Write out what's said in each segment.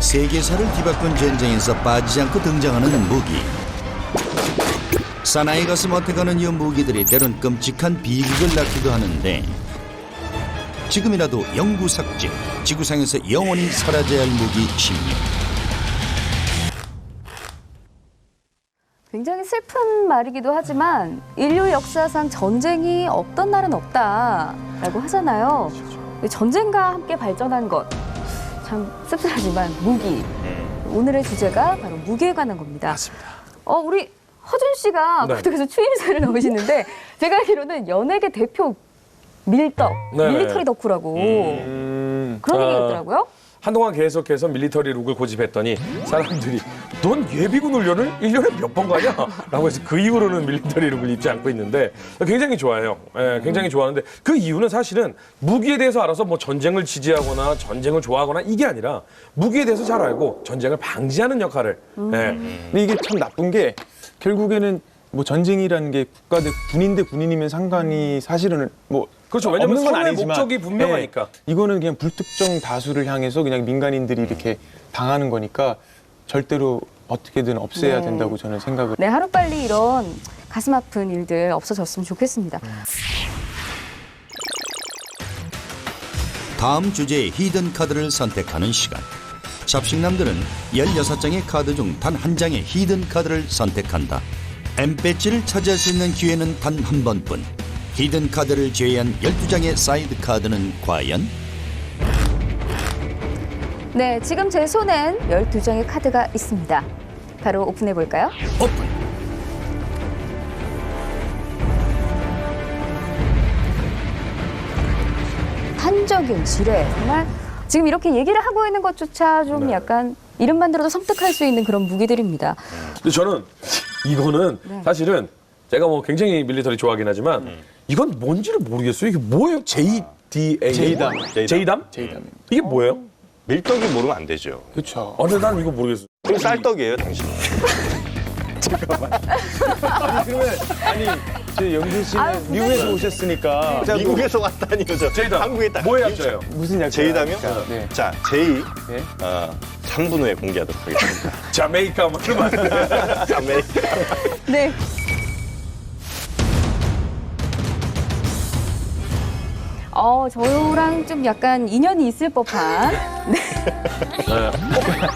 세계사를 뒤바꾼 전쟁에서 빠지지 않고 등장하는 무기. 사나이 가슴 어택하는 이 무기들이 때론 끔찍한 비극을 낳기도 하는데 지금이라도 영구 삭제, 지구상에서 영원히 사라져야 할 무기 16. 굉장히 슬픈 말이기도 하지만 인류 역사상 전쟁이 없던 날은 없다라고 하잖아요. 전쟁과 함께 발전한 것, 참 씁쓸하지만 무기. 오늘의 주제가 바로 무기에 관한 겁니다. 맞습니다. 우리 허준 씨가 네. 그쪽에서 추임새를 넣으시는데 제가 알기로는 연예계 대표 밀덕, 네. 밀리터리 덕후라고 그런 얘기가 있더라고요. 한동안 계속해서 밀리터리 룩을 고집했더니 사람들이 넌 예비군 훈련을 1년에 몇 번 가냐? 라고 해서 그 이후로는 밀리터리 룩을 입지 않고 있는데 굉장히 좋아해요. 예, 굉장히 좋아하는데 그 이유는 사실은 무기에 대해서 알아서 뭐 전쟁을 지지하거나 전쟁을 좋아하거나 이게 아니라 무기에 대해서 잘 알고 전쟁을 방지하는 역할을. 예. 근데 이게 참 나쁜 게 결국에는 뭐 전쟁이라는 게 국가 대 군인 대 군인이면 상관이 사실은 뭐 그렇죠. 왜냐면 없는 건 선의 아니지만 목적이 분명하니까. 이거는 그냥 불특정 다수를 향해서 그냥 민간인들이 이렇게 당하는 거니까 절대로 어떻게든 없애야 네. 된다고 저는 생각을. 네, 하루빨리 이런 가슴 아픈 일들 없어졌으면 좋겠습니다. 다음 주제의 히든 카드를 선택하는 시간. 잡식남들은 16장의 카드 중 단 한 장의 히든 카드를 선택한다. M 배지를 차지할 수 있는 기회는 단 한 번뿐. 히든 카드를 제외한 12장의 사이드 카드는 과연? 네, 지금 제 손엔 12장의 카드가 있습니다. 바로 오픈해 볼까요? 오픈! 한적인 지뢰. 정말 지금 이렇게 얘기를 하고 있는 것조차 좀 네. 약간 이름만 들어도 섬뜩할 수 있는 그런 무기들입니다. 근데 저는 이거는 사실은 제가 뭐 굉장히 밀리터리 좋아하긴 하지만 이건 뭔지를 모르겠어요. 이게 뭐예요? JDA? 제이담. 제이담? 제이담. 이게 뭐예요? 밀떡이 모르면 안 되죠. 그렇죠. 근데 난 이거 모르겠어. 그럼 쌀떡이에요, 당신. 아니 저 영준 씨는 미국에서 오셨으니까 미국에서 왔다니 죠 제이담. 한국에 있다. 뭐의 약자예요? 무슨 약자? 제이담이요? 네. 자, 제이 네. 3분 후에 공개하도록 하겠습니다. 자메이카 뭐 이런 말. 아메리카. 네. 저랑 좀 약간 인연이 있을 법한.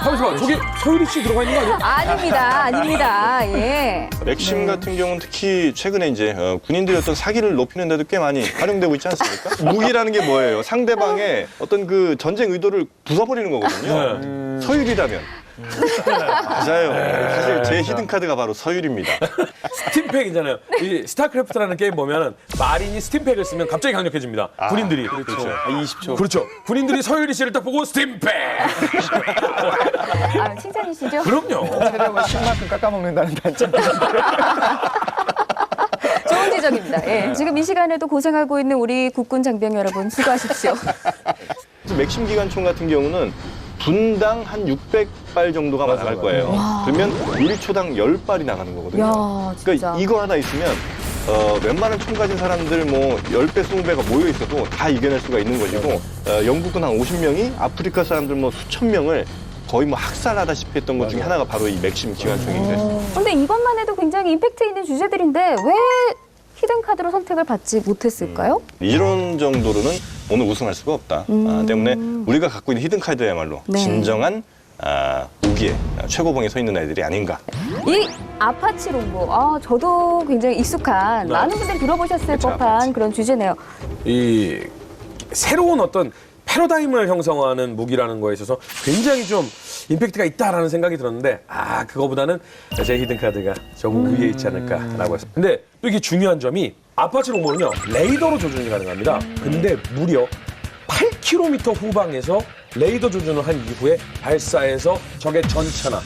잠시만, 저기 서유리 씨 들어가 있는 거 아니에요? 아닙니다. 예. 맥심 같은 경우는 특히 최근에 이제 군인들의 어떤 사기를 높이는 데도 꽤 많이 활용되고 있지 않습니까? 무기라는 게 뭐예요? 상대방의 어떤 그 전쟁 의도를 부숴버리는 거거든요. 서율이라면. 맞아요. 사실 제 히든카드가 바로 서율입니다. 스팀팩이잖아요. 이 스타크래프트라는 게임 보면은 마린이 스팀팩을 쓰면 갑자기 강력해집니다. 군인들이. 그렇죠. 20초. 그렇죠. 군인들이 서유리 씨를 딱 보고 스팀팩! 칭찬이시죠? 그럼요. 체력을 10만큼 깎아먹는다는 단점. 좋은 지적입니다. 예. 지금 이 시간에도 고생하고 있는 우리 국군 장병 여러분 수고하십시오. 맥심 기관총 같은 경우는 분당 한 600발 정도가 나갈 거예요. 그러면 1초당 10발이 나가는 거거든요. 야, 진짜. 그러니까 이거 하나 있으면 웬만한 총 가진 사람들 뭐 10배, 20배가 모여 있어도 다 이겨낼 수가 있는 것이고 영국군 한 50명이 아프리카 사람들 뭐 수천 명을 거의 뭐 학살하다시피 했던 것 중에 하나가 바로 이 맥심 기관총이 됐습니다. 근데 이것만 해도 굉장히 임팩트 있는 주제들인데 왜 히든 카드로 선택을 받지 못했을까요? 이런 정도로는 오늘 우승할 수가 없다. 때문에 우리가 갖고 있는 히든카드야말로 네. 진정한 무기의 최고봉에 서 있는 아이들이 아닌가. 이 아파치 롱보, 저도 굉장히 익숙한 많은 분들이 들어보셨을 그쵸, 법한 아파치. 그런 주제네요. 이 새로운 어떤 패러다임을 형성하는 무기라는 거에 있어서 굉장히 좀 임팩트가 있다라는 생각이 들었는데 그거보다는 제 히든카드가 조금 위에 있지 않을까라고 해서. 근데 또 이게 중요한 점이 아파치 롱보는요 레이더로 조준이 가능합니다. 근데 무려 8km 후방에서 레이더 조준을 한 이후에 발사해서 적의 전차나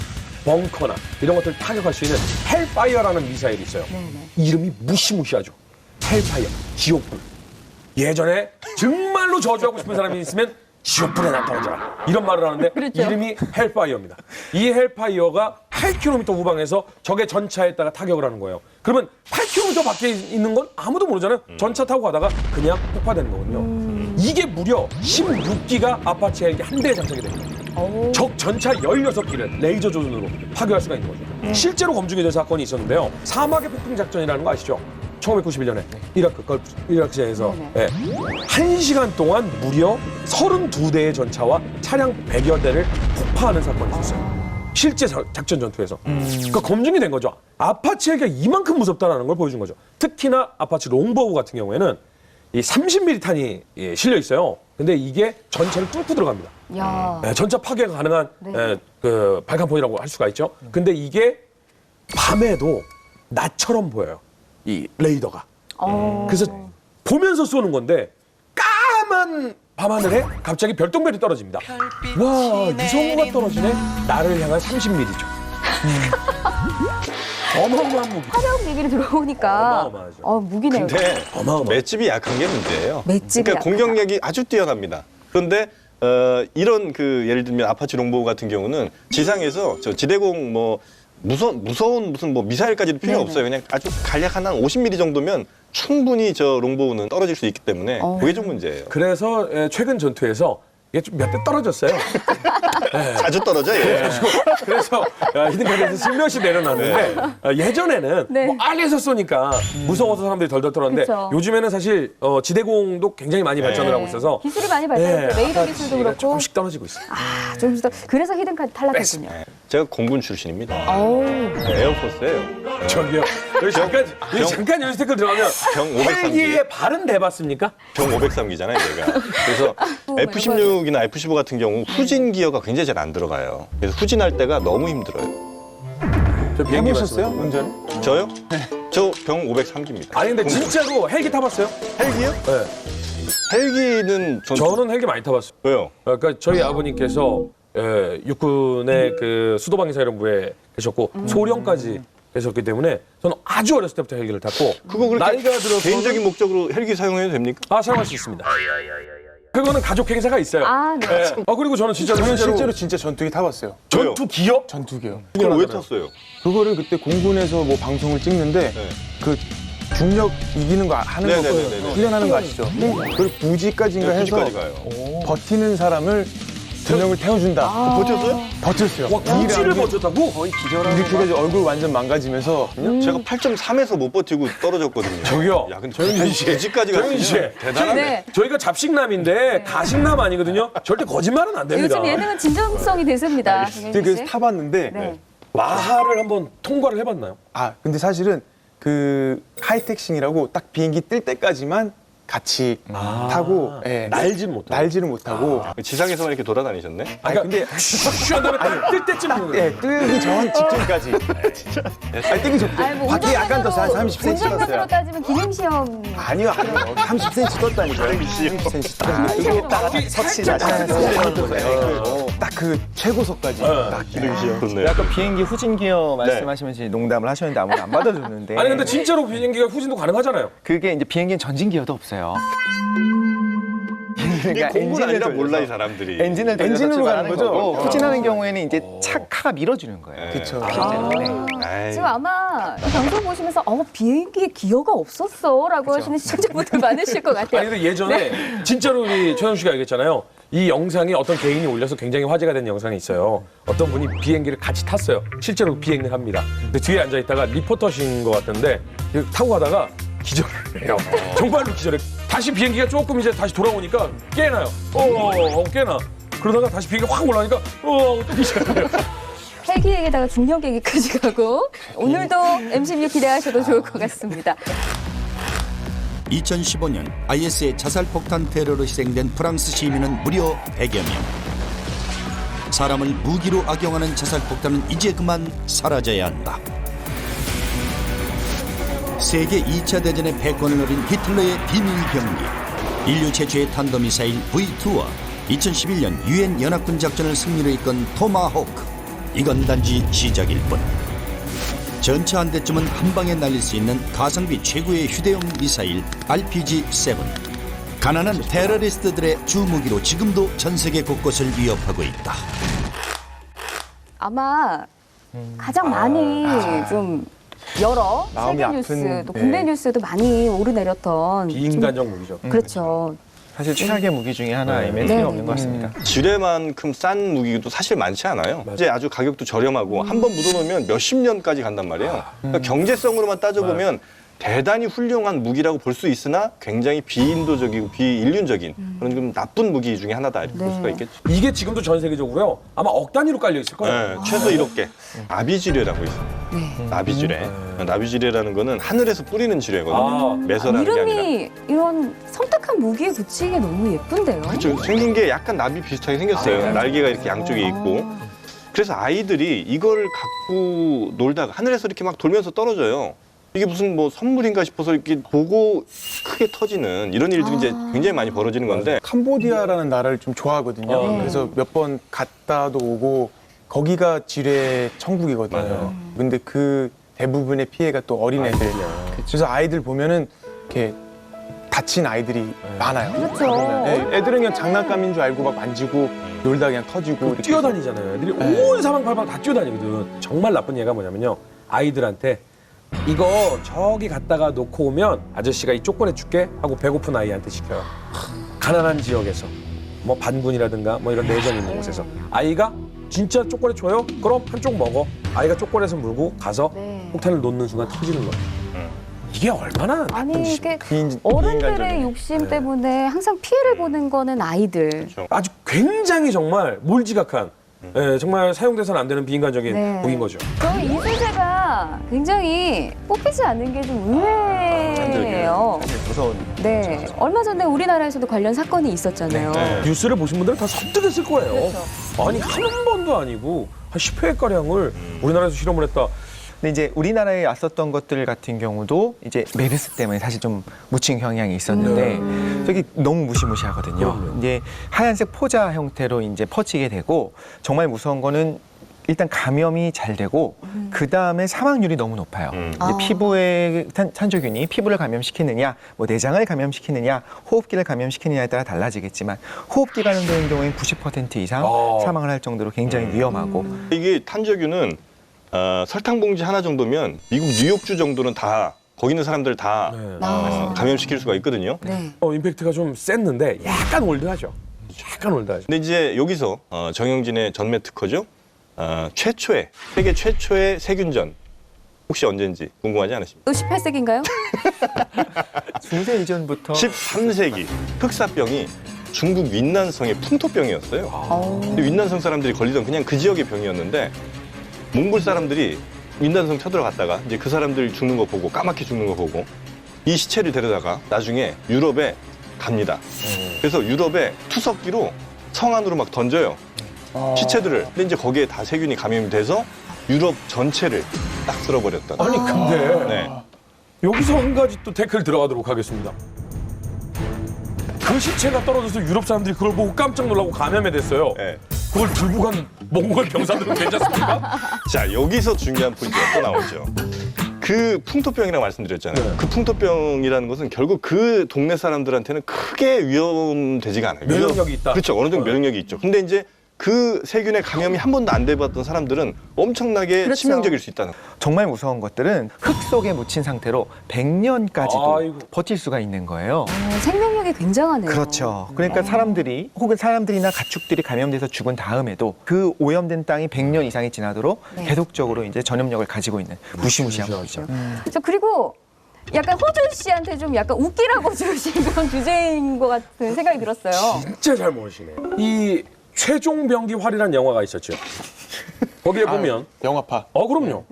벙커나 이런 것들을 타격할 수 있는 헬파이어라는 미사일이 있어요. 이름이 무시무시하죠. 헬파이어, 지옥불. 예전에 정말로 저주하고 싶은 사람이 있으면 지옥불에 나타나자 이런 말을 하는데 이름이 헬파이어입니다. 이 헬파이어가 8km 후방에서 적의 전차에다가 타격을 하는 거예요. 그러면 8km 밖에 있는 건 아무도 모르잖아요. 전차 타고 가다가 그냥 폭파되는 거거든요. 이게 무려 16기가 아파치 헬기 한 대에 장착이 됩니다. 적 전차 16기를 레이저 조준으로 파괴할 수가 있는 거죠. 실제로 검증이 된 사건이 있었는데요. 사막의 폭풍 작전이라는 거 아시죠? 1991년에 이라크 전에서 네네. 1시간 동안 무려 32대의 전차와 차량 100여 대를 폭파하는 사건이 있었어요. 실제 작전 전투에서. 그러니까 검증이 된 거죠. 아파치 헬기가 이만큼 무섭다는 걸 보여준 거죠. 특히나 아파치 롱보우 같은 경우에는 이 30mm 탄이 실려 있어요. 근데 이게 전차를 뚫고 들어갑니다. 야. 전차 파괴가 가능한 네. 그 발칸폰이라고 할 수가 있죠. 근데 이게 밤에도 낮처럼 보여요. 이 레이더가. 그래서 보면서 쏘는 건데 까만 밤하늘에 갑자기 별똥별이 떨어집니다. 와, 유성우가 떨어지네? 나를 향한 30mm죠. 어마어마한 무기. 화력 얘기를 들어보니까 어마어마하죠. 무기네요. 근데 어마어마. 맷집이 약한 게 문제예요. 맷집이 그러니까 약하다. 공격력이 아주 뛰어납니다. 그런데 이런 그 예를 들면 아파치 롱보우 같은 경우는 지상에서 저 지대공 뭐 무서운 무슨 뭐 미사일까지도 필요 네네. 없어요. 그냥 아주 간략한 한 50mm 정도면 충분히 저 롱보우는 떨어질 수 있기 때문에 그게 좀 문제예요. 그래서 최근 전투에서 이게 좀 몇 대 떨어졌어요. 자주 떨어져 얘. 그래서 히든카드에서 슬며시 내려놨는데 예전에는 네. 뭐 알에서 쏘니까 무서워서 사람들이 덜덜 떨었는데 그쵸. 요즘에는 사실 지대공도 굉장히 많이 발전을 하고 있어서 기술이 많이 발달했죠. 레이더 기술도 그렇고. 조금씩 떨어지고 있어요. 조금씩 더. 그래서 히든카드 탈락했군요. 제가 공군 출신입니다. 어우. 에어포스예요. 저기요. 여기 잠깐 여기 댓글 들어가면 병 503기. 헬기의 발은 대봤습니까? 병 503기잖아요, 얘가. 그래서 F-16이나 F-15 같은 경우 후진 기어가 굉장히 잘 안 들어가요. 그래서 후진할 때가 너무 힘들어요. 저 비행기 해보셨어요? 말씀하세요. 운전을? 저요? 저 병 503기입니다. 아니 근데 진짜로 헬기 타봤어요? 헬기요? 네. 헬기는 저는 헬기 많이 타봤어요. 왜요? 그러니까 저희 아버님께서 육군의 그 수도방위사령부에 계셨고 소령까지 계셨기 때문에 저는 아주 어렸을 때부터 헬기를 탔고 그거 그렇게 나이가 들어서 개인적인 목적으로 헬기 사용해도 됩니까? 사용할 수 있습니다. 그거는 가족 행사가 있어요. 아, 네. 그리고 저는 진짜 저는 실제로 실제로 진짜 전투기 타봤어요. 전투 기업 전투기요. 그걸 왜 탔어요? 그거를 그때 공군에서 뭐 방송을 찍는데 네. 그 중력 이기는 거 하는 거 네네네네. 훈련하는 거 아시죠? 그걸 부지까지인가 해서 부지까지 가요. 버티는 사람을 두 명을 태워준다. 버텼어요? 버텼어요. 와 구치를 버텼다고? 거의 기절하는 얼굴 완전 망가지면서 제가 8.3에서 못 버티고 떨어졌거든요. 저기요. 야, 근데 정윤진 씨. 부지까지 정윤진 씨. 갔으면 대단하네. 네. 저희가 잡식남인데 가식남 아니거든요. 절대 거짓말은 안 됩니다. 요즘 예능은 진정성이 대세입니다. 정현진 그래서 씨. 타봤는데 네. 마하를 한번 통과를 해봤나요? 근데 사실은 그 하이텍싱이라고 딱 비행기 뜰 때까지만 같이 타고 날진 못하고. 날지는 못하고 지상에서만 이렇게 돌아다니셨네? 근데 쉬한 다음에 뜰 때쯤 뜨기 전 직전까지 뜨기 전 아니, 뭐 밖에 약간 더 한 30cm 운전면허로 떴어요. 따지면 기능시험. 아니요 30cm 떴다니까요. 30cm 딱 그 최고속까지 딱 그렇네요. 아까 비행기 후진 기어 말씀하시면서 농담을 하셨는데 아무도 안 받아줬는데 아니 근데 진짜로 비행기가 후진도 가능하잖아요. 그게 이제 비행기는 전진 기어도 없어요. 이게 공군 아니라 몰라 이 사람들이. 엔진을 돌려서 엔진으로 출발하는 가는 거죠? 거고 후진하는 경우에는 이제 차가 밀어주는 거예요. 그쵸. 아이, 지금 아마 이 방송 보시면서 비행기에 기어가 없었어라고 하시는 시청자분들 많으실 것 같아요. 아니 근데 예전에 진짜로 우리 최영 씨가 얘기했잖아요. 이 영상이 어떤 개인이 올려서 굉장히 화제가 된 영상이 있어요. 어떤 분이 비행기를 같이 탔어요. 실제로 비행을 합니다. 근데 뒤에 앉아 있다가 리포터신 것 같은데 타고 가다가 기절을 해요. 정말로 기절해. 다시 비행기가 조금 이제 다시 돌아오니까 깨나요. 깨나. 그러다가 다시 비행기가 확 올라가니까 뜨기 시작해요. 헬기 얘기다가 중력 얘기까지 가고 오늘도 MC6 기대하셔도 좋을 것 같습니다. 2015년 IS의 자살폭탄 테러로 희생된 프랑스 시민은 무려 100여 명. 사람을 무기로 악용하는 자살폭탄은 이제 그만 사라져야 한다. 세계 2차 대전의 패권을 노린 히틀러의 비밀 병기, 인류 최초의 탄도미사일 V2와 2011년 유엔 연합군 작전을 승리로 이끈 토마호크. 이건 단지 시작일 뿐. 전차 한 대쯤은 한 방에 날릴 수 있는 가성비 최고의 휴대용 미사일 RPG-7. 가난한 테러리스트들의 주무기로 지금도 전 세계 곳곳을 위협하고 있다. 아마 가장 많이 좀 여러 마음이 세계 아픈, 뉴스, 또 국내 뉴스도 많이 오르내렸던 비인간적 무기죠. 그렇죠. 사실 최악의 무기 중에 하나이면 네. 틀림없는 것 같습니다. 지뢰만큼 싼 무기도 사실 많지 않아요. 이제 아주 가격도 저렴하고 한 번 묻어놓으면 몇십 년까지 간단 말이에요. 그러니까 경제성으로만 따져보면 대단히 훌륭한 무기라고 볼 수 있으나 굉장히 비인도적이고 비인륜적인 그런 좀 나쁜 무기 중에 하나다 이렇게 볼 수가 있겠죠. 이게 지금도 전 세계적으로요. 아마 억 단위로 깔려 있을 거예요. 네, 최소 1억 개. 나비지뢰라고 있어요. 나비지뢰. 나비지뢰라는 거는 하늘에서 뿌리는 지뢰거든요. 매설하는 게 아니라. 이름이 이런 섬뜩한 무기에 붙이기에 너무 예쁜데요. 그렇죠. 생긴 게 약간 나비 비슷하게 생겼어요. 날개가 이렇게 양쪽에 있고. 그래서 아이들이 이걸 갖고 놀다가 하늘에서 이렇게 막 돌면서 떨어져요. 이게 무슨 뭐 선물인가 싶어서 이렇게 보고 크게 터지는 이런 일들이 이제 굉장히 많이 벌어지는 건데 캄보디아라는 나라를 좀 좋아하거든요. 그래서 몇 번 갔다도 오고 거기가 지뢰 천국이거든요. 근데 그 대부분의 피해가 또 어린애들. 그래서 아이들 보면은 이렇게 다친 아이들이 많아요. 그렇죠. 네, 애들은 그냥 장난감인 줄 알고 막 만지고 놀다 그냥 터지고 이렇게. 뛰어다니잖아요. 애들이 온 사방팔방 다 뛰어다니거든. 정말 나쁜 얘기가 뭐냐면요. 아이들한테 이거 저기 갔다가 놓고 오면 아저씨가 이 초콜릿 줄게 하고 배고픈 아이한테 시켜요. 가난한 지역에서 뭐 반군이라든가 뭐 이런 내전 있는 곳에서 아이가 진짜 초콜릿 줘요? 그럼 한쪽 먹어. 아이가 초콜릿을 물고 가서 폭탄을 놓는 순간 터지는 거예요. 이게 얼마나 나쁜 아니 짓입니까? 이게 어른들의 욕심 때문에 항상 피해를 보는 거는 아이들. 아주 굉장히 정말 몰지각한 정말 사용돼서는 안 되는 비인간적인 무기인 거죠. 저는 이 소재가 굉장히 뽑히지 않는 게 좀 의외예요. 무서운. 네, 얼마 전에 우리나라에서도 관련 사건이 있었잖아요. 뉴스를 보신 분들은 다 섬뜩했을 거예요. 그렇죠. 아니 한 번도 아니고 한 10회가량을 우리나라에서 실험을 했다. 근데 이제 우리나라에 왔었던 것들 같은 경우도 이제 메르스 때문에 사실 좀 묻힌 경향이 있었는데 저기 너무 무시무시하거든요. 이제 하얀색 포자 형태로 이제 퍼지게 되고 정말 무서운 거는 일단 감염이 잘 되고 그 다음에 사망률이 너무 높아요. 이제 피부의 탄저균이 피부를 감염시키느냐, 뭐 내장을 감염시키느냐, 호흡기를 감염시키느냐에 따라 달라지겠지만 호흡기 감염되는 경우에는 90% 이상 사망을 할 정도로 굉장히 위험하고. 이게 탄저균은 설탕 봉지 하나 정도면 미국 뉴욕주 정도는 다 거기 있는 사람들 다 감염시킬 수가 있거든요. 네. 임팩트가 좀 셌는데 약간 올드하죠. 약간 올드하죠. 근데 이제 여기서 정영진의 전매 특허죠. 세계 최초의 세균전 혹시 언제인지 궁금하지 않으십니까? 또 18세기인가요? 중세 이전부터 13세기 흑사병이 중국 윈난성의 풍토병이었어요. 근데 윈난성 사람들이 걸리던 그냥 그 지역의 병이었는데 몽골 사람들이 윈난성 쳐들어갔다가 이제 그 사람들 죽는 거 보고 까맣게 죽는 거 보고 이 시체를 데려다가 나중에 유럽에 갑니다. 그래서 유럽에 투석기로 성 안으로 막 던져요. 시체들을. 근데 이제 거기에 다 세균이 감염이 돼서 유럽 전체를 딱 쓸어버렸다. 아니 근데 네. 여기서 한 가지 또 태클 들어가도록 하겠습니다. 그 시체가 떨어져서 유럽 사람들이 그걸 보고 깜짝 놀라고 감염이 됐어요. 네. 그걸 들고 간 몽골 병사들은 괜찮습니까? 자, 여기서 중요한 포인트가 또 나오죠. 그 풍토병이라고 말씀드렸잖아요. 그 풍토병이라는 것은 결국 그 동네 사람들한테는 크게 위험되지가 않아요. 면역력이 있다. 그렇죠. 어느 정도 면역력이 있죠. 근데 이제 그 세균의 감염이 한 번도 안 돼봤던 사람들은 엄청나게 그렇죠. 치명적일 수 있다는 거예요. 정말 무서운 것들은 흙 속에 묻힌 상태로 100년까지도 아이고. 버틸 수가 있는 거예요. 생명력이 굉장하네요. 그렇죠. 그러니까 사람들이 혹은 사람들이나 가축들이 감염돼서 죽은 다음에도 그 오염된 땅이 100년 이상이 지나도록 계속적으로 이제 전염력을 가지고 있는 무시무시한 거죠. 저 그리고 약간 호준 씨한테 좀 약간 웃기라고 주신 그런 주제인 것 같은 생각이 들었어요. 진짜 잘 모르시네요. 이 최종병기 활이라는 영화가 있었죠. 거기에 보면 영화파. 그럼요.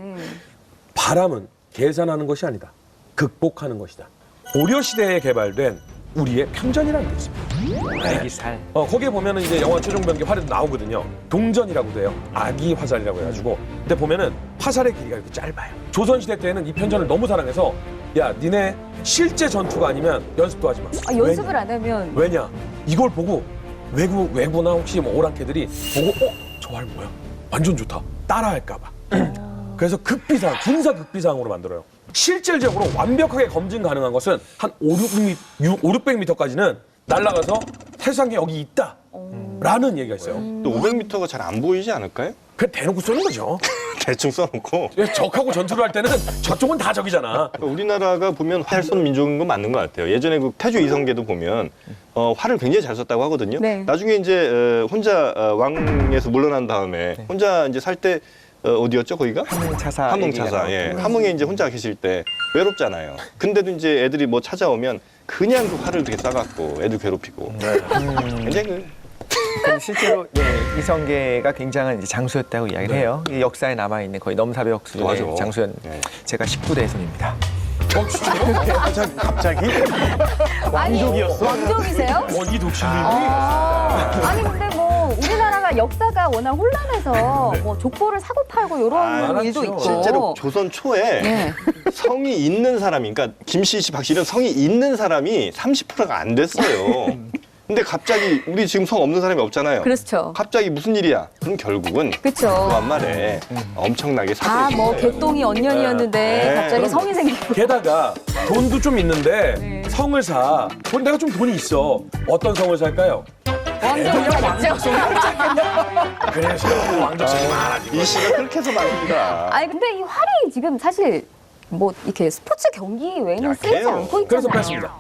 바람은 계산하는 것이 아니다. 극복하는 것이다. 고려 시대에 개발된 우리의 편전이라는 게 있습니다. 애기살. 거기에 보면은 이제 영화 최종병기 활에도 나오거든요. 동전이라고 돼요. 아기 화살이라고 해가지고. 근데 보면은 화살의 길이가 이렇게 짧아요. 조선 시대 때는 이 편전을 너무 사랑해서 야, 니네 실제 전투가 아니면 연습도 하지 마. 연습을 안 하면 왜냐? 이걸 보고 외구나 혹시 뭐 오랑캐들이 보고 저 활 뭐야? 완전 좋다. 따라할까 봐. 그래서 극비상, 군사 극비상으로 만들어요. 실질적으로 완벽하게 검증 가능한 것은 한 500m까지는 날아가서 태상에 여기 있다. 라는 얘기가 있어요. 또 500m가 잘 안 보이지 않을까요? 그냥 대놓고 쏘는 거죠. 대충 써놓고. 적하고 전투를 할 때는 저쪽은 다 적이잖아. 우리나라가 보면 활 쏘는 민족인 건 맞는 것 같아요. 예전에 그 태조 이성계도 보면 활을 굉장히 잘 쐈다고 하거든요. 네. 나중에 이제 혼자 왕에서 물러난 다음에 혼자 이제 살 때 어디였죠 거기가? 함흥차사. 함흥차사. 예. 함흥에 이제 혼자 계실 때 외롭잖아요. 근데도 이제 애들이 뭐 찾아오면 그냥 그 활을 되게 쏴갖고 애들 괴롭히고. 굉장히 그 실제로 이성계가 굉장한 이제 장수였다고 이야기를 해요. 이 역사에 남아 있는 거의 맞아. 넘사벽수의 장수였. 네. 제가 19대 손입니다. 갑자기? 왕족이었어? 왕족이세요? 이 독신님이 아니 근데 뭐 우리나라가 역사가 워낙 혼란해서 뭐 족보를 사고 팔고 이런 일도 있고 실제로 조선 초에 네. 성이 있는 사람이, 그러니까 김씨, 박씨 이런 성이 있는 사람이 30%가 안 됐어요. 근데 갑자기 우리 지금 성 없는 사람이 없잖아요. 그렇죠. 갑자기 무슨 일이야? 그럼 결국은 그렇죠. 그한 말에 엄청나게 다 사고를 뭐 친 거예요. 개똥이 언년이었는데 네. 갑자기 성이 생기고 게다가 돈도 좀 있는데 성을 사. 내가 좀 돈이 있어. 어떤 성을 살까요? 왕족이랑 왕족. 그래서 왕족성이 이 씨가 그렇게 해서 말입니다. 아니 근데 이 활이 지금 사실 뭐 이렇게 스포츠 경기 외에는 쓰이지 약해요. 않고 있잖아요. 그래서 뺐습니다.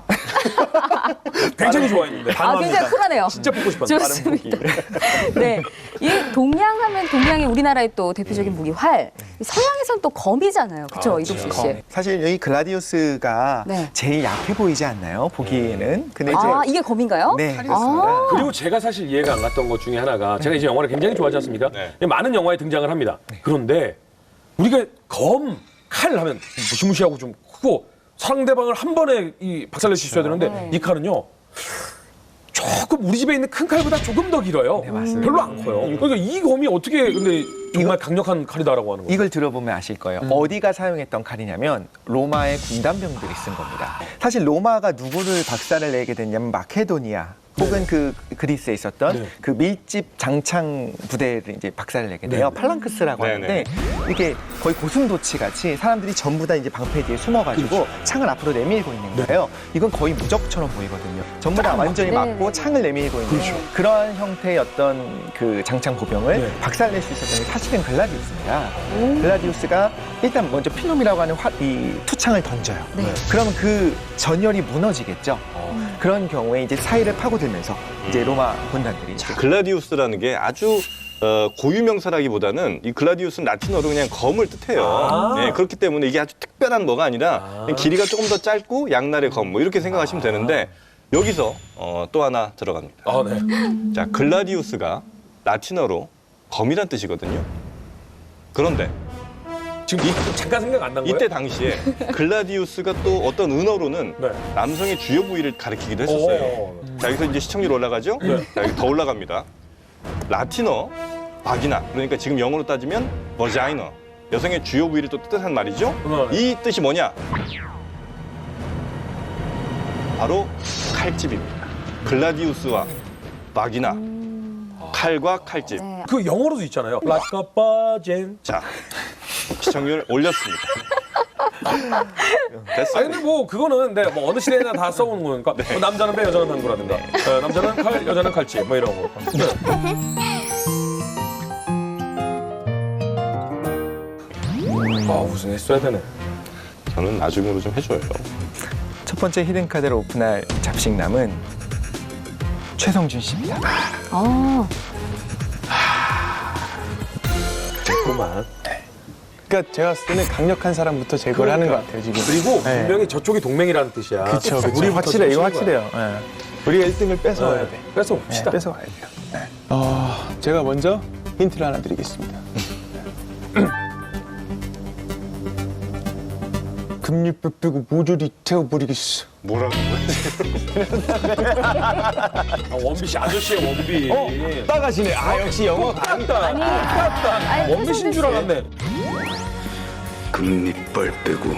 굉장히 좋아했는데. 굉장히 쿨하네요. 진짜 보고 싶었는데. 좋습니다. 네, 이 동양하면 동양이 우리나라의 또 대표적인 무기 활. 서양에서는 또 검이잖아요, 그렇죠, 이동수 씨. 사실 여기 글라디우스가 네. 제일 약해 보이지 않나요? 보기에는. 근데 이제 이게 검인가요? 네, 그렇습니다. 그리고 제가 사실 이해가 안 갔던 것 중에 하나가 제가 이제 영화를 굉장히 좋아하지 않습니까? 네. 많은 영화에 등장을 합니다. 그런데 우리가 칼 하면 무시무시하고 좀 크고 상대방을 한 번에 박살낼 수 있어야 되는데 이 칼은요. 조금 우리 집에 있는 큰 칼보다 조금 더 길어요. 네, 맞습니다. 별로 안 커요. 그러니까 이 검이 어떻게 근데 정말 강력한 칼이다라고 하는 거예요. 이걸 들어보면 아실 거예요. 어디가 사용했던 칼이냐면 로마의 군단병들이 쓴 겁니다. 사실 로마가 누구를 박살을 내게 됐냐면 마케도니아 혹은 그 그리스에 있었던 그 밀집 장창 부대를 이제 박살을 내게 돼요. 팔랑크스라고 하는데 이게 거의 고슴도치 같이 사람들이 전부 다 이제 방패 뒤에 숨어가지고 창을 앞으로 내밀고 있는 거예요. 이건 거의 무적처럼 보이거든요. 전부 다 완전히 막고 창을 내밀고 있는 그러한 형태의 어떤 그 장창 보병을 박살낼 수 있었던 게 사실은 글라디우스입니다. 글라디우스가 일단 먼저 필름이라고 하는 이 투창을 던져요. 그러면 그 전열이 무너지겠죠. 그런 경우에 이제 사이를 파고들면서 이제 로마 군단들이 이제 글라디우스라는 게 아주 고유명사라기보다는 이 글라디우스는 라틴어로 그냥 검을 뜻해요. 네, 그렇기 때문에 이게 아주 특별한 뭐가 아니라 그냥 길이가 조금 더 짧고 양날의 검 뭐 이렇게 생각하시면 되는데 여기서 또 하나 들어갑니다. 네. 자, 글라디우스가 라틴어로 검이란 뜻이거든요. 그런데 지금 잠깐 생각 안 난 거예요? 이때 당시에 글라디우스가 또 어떤 은어로는 네. 남성의 주요 부위를 가리키기도 했었어요. 오. 자, 여기서 이제 시청률 올라가죠? 자, 여기 더 올라갑니다. 라틴어, 바기나. 그러니까 지금 영어로 따지면 버자이너. 여성의 주요 부위를 또 뜻한 말이죠? 이 뜻이 뭐냐? 바로 칼집입니다. 글라디우스와 바기나. 칼과 칼집. 그 영어로도 있잖아요. 라카빠젠. 자, 시청률 올렸습니다. 됐어요. 아니 근데 뭐 그거는 뭐 어느 시대나 다 써오는 거니까 뭐 남자는 배 여자는 당구라든가 남자는 칼 여자는 칼집 뭐 이런 거. 우승했어야 되네. 저는 나중으로 좀 해줘요. 첫 번째 히든카드를 오픈할 잡식남은 최성준 씨입니다. 됐구만. 그러니까 제가 봤을 때는 강력한 사람부터 제거를 하는 것 같아요, 지금. 그리고 네. 분명히 저쪽이 동맹이라는 뜻이야. 그쵸. 우리부터 확실해, 이거 좀 확실해요. 예. 우리가 1등을 뺏어와야 돼. 뺏어 봅시다. 뺏어와야 돼요. 제가 먼저 힌트를 하나 드리겠습니다. 금리뼈 빼고 모조리 태워버리겠어. 뭐라고요? 원빈 씨 아저씨의 원빈. 따가시네. 역시 영어 딱 원빈 줄 알았네. 금리빨 빼고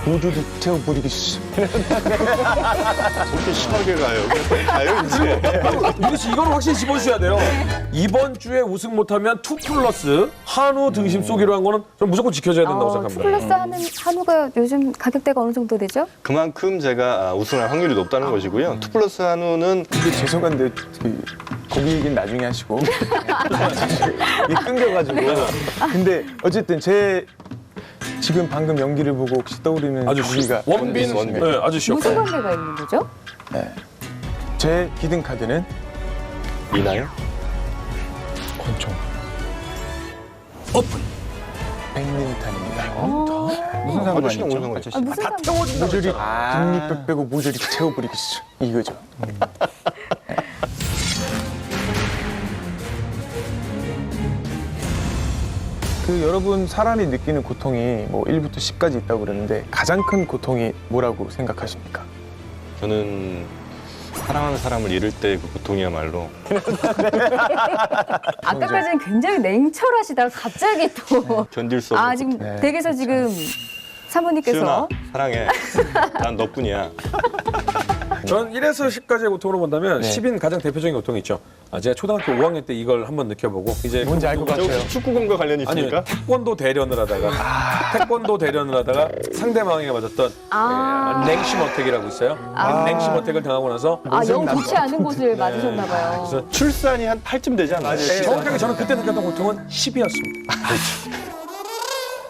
모조리 태워버리겠어. 그렇게 심하게 가요. 가요, 이제. 민규 씨 이건 확실히 집어주셔야 돼요. 이번 주에 우승 못하면 2+ 한우 등심 쏘기로 한 거는 전 무조건 지켜줘야 된다고 생각합니다. 투플러스 하는 한우가 요즘 가격대가 어느 정도 되죠? 그만큼 제가 우승할 확률이 높다는 것이고요. 2+ 한우는 근데 죄송한데 그 거기 얘기는 나중에 하시고 이게 끊겨가지고. 근데 어쨌든 제 지금 방금 연기를 보고 혹시 떠오르는 아저씨. 무기가 원빈. 네, 아저씨 무슨 역할. 관계가 있는 거죠? 제 히든 카드는 이나요? 권총 오픈. 백린탄입니다. 무슨 아저씨랑 상관이죠? 무슨 상관이죠? 아저씨. 무슨 다 태워준다고 모조리 했잖아. 국립백 빼고 모조리 채워버리겠어. 이거죠. 그 여러분 사람이 느끼는 고통이 뭐 1부터 10까지 있다고 그러는데 가장 큰 고통이 뭐라고 생각하십니까? 저는 사랑하는 사람을 잃을 때 그 고통이야말로 아까까지는 굉장히 냉철하시다가 갑자기 또 견딜 수 없는 지금 네. 댁에서 지금 사모님께서 수연아 사랑해. 난 너뿐이야. 저는 1에서 10까지의 고통으로 본다면 네. 10인 가장 대표적인 고통이 있죠. 제가 초등학교 5학년 때 이걸 한번 느껴보고 이제 뭔지 알 것 저 같아요. 축구공과 관련이 아니 있습니까? 태권도 대련을 하다가 상대방에게 맞았던 냉심 어택이라고 있어요. 냉심 어택을 당하고 나서 영 좋지 않은 곳을 맞으셨나 봐요. 그래서 출산이 한 8쯤 되지 않나요? 정확하게 저는 그때 느꼈던 고통은 10이었습니다.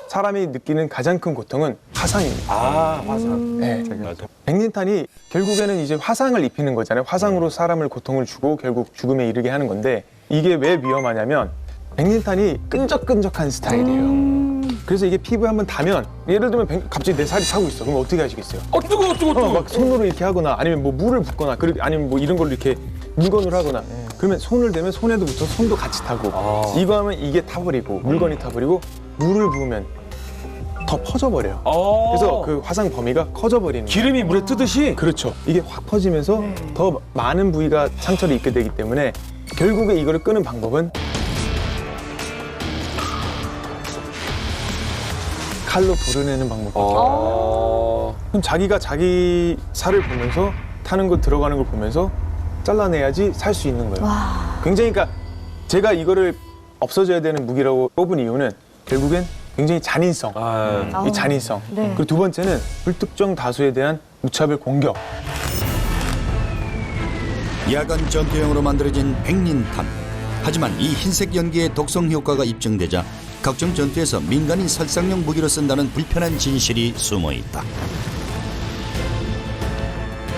사람이 느끼는 가장 큰 고통은 화상입니다. 화상. 네. 맞아. 백린탄이 결국에는 이제 화상을 입히는 거잖아요. 화상으로 사람을 고통을 주고 결국 죽음에 이르게 하는 건데 이게 왜 위험하냐면 백린탄이 끈적끈적한 스타일이에요. 그래서 이게 피부에 한번 닿으면 예를 들면 갑자기 내 살이 타고 있어. 그럼 어떻게 하시겠어요? 뜨거워. 막 손으로 이렇게 하거나 아니면 뭐 물을 붓거나 아니면 뭐 이런 걸로 이렇게 물건을 하거나 그러면 손을 대면 손에도 붙어 손도 같이 타고 이거 하면 이게 타버리고 물건이 타버리고 물을 부으면 더 퍼져버려요. 그래서 그 화상 범위가 커져버리는 거예요. 기름이 물에 뜨듯이 그렇죠. 이게 확 퍼지면서 더 많은 부위가 상처를 입게 되기 때문에 결국에 이거를 끄는 방법은 칼로 부르내는 방법밖에 없어요. 그럼 자기가 자기 살을 보면서 타는 거 들어가는 걸 보면서 잘라내야지 살 수 있는 거예요. 굉장히 그러니까 제가 이거를 없어져야 되는 무기라고 뽑은 이유는 결국엔 굉장히 잔인성. 이 잔인성. 네. 그리고 두 번째는 불특정 다수에 대한 무차별 공격. 야간 전투용으로 만들어진 백린탄. 하지만 이 흰색 연기의 독성 효과가 입증되자 각종 전투에서 민간인 살상용 무기로 쓴다는 불편한 진실이 숨어 있다.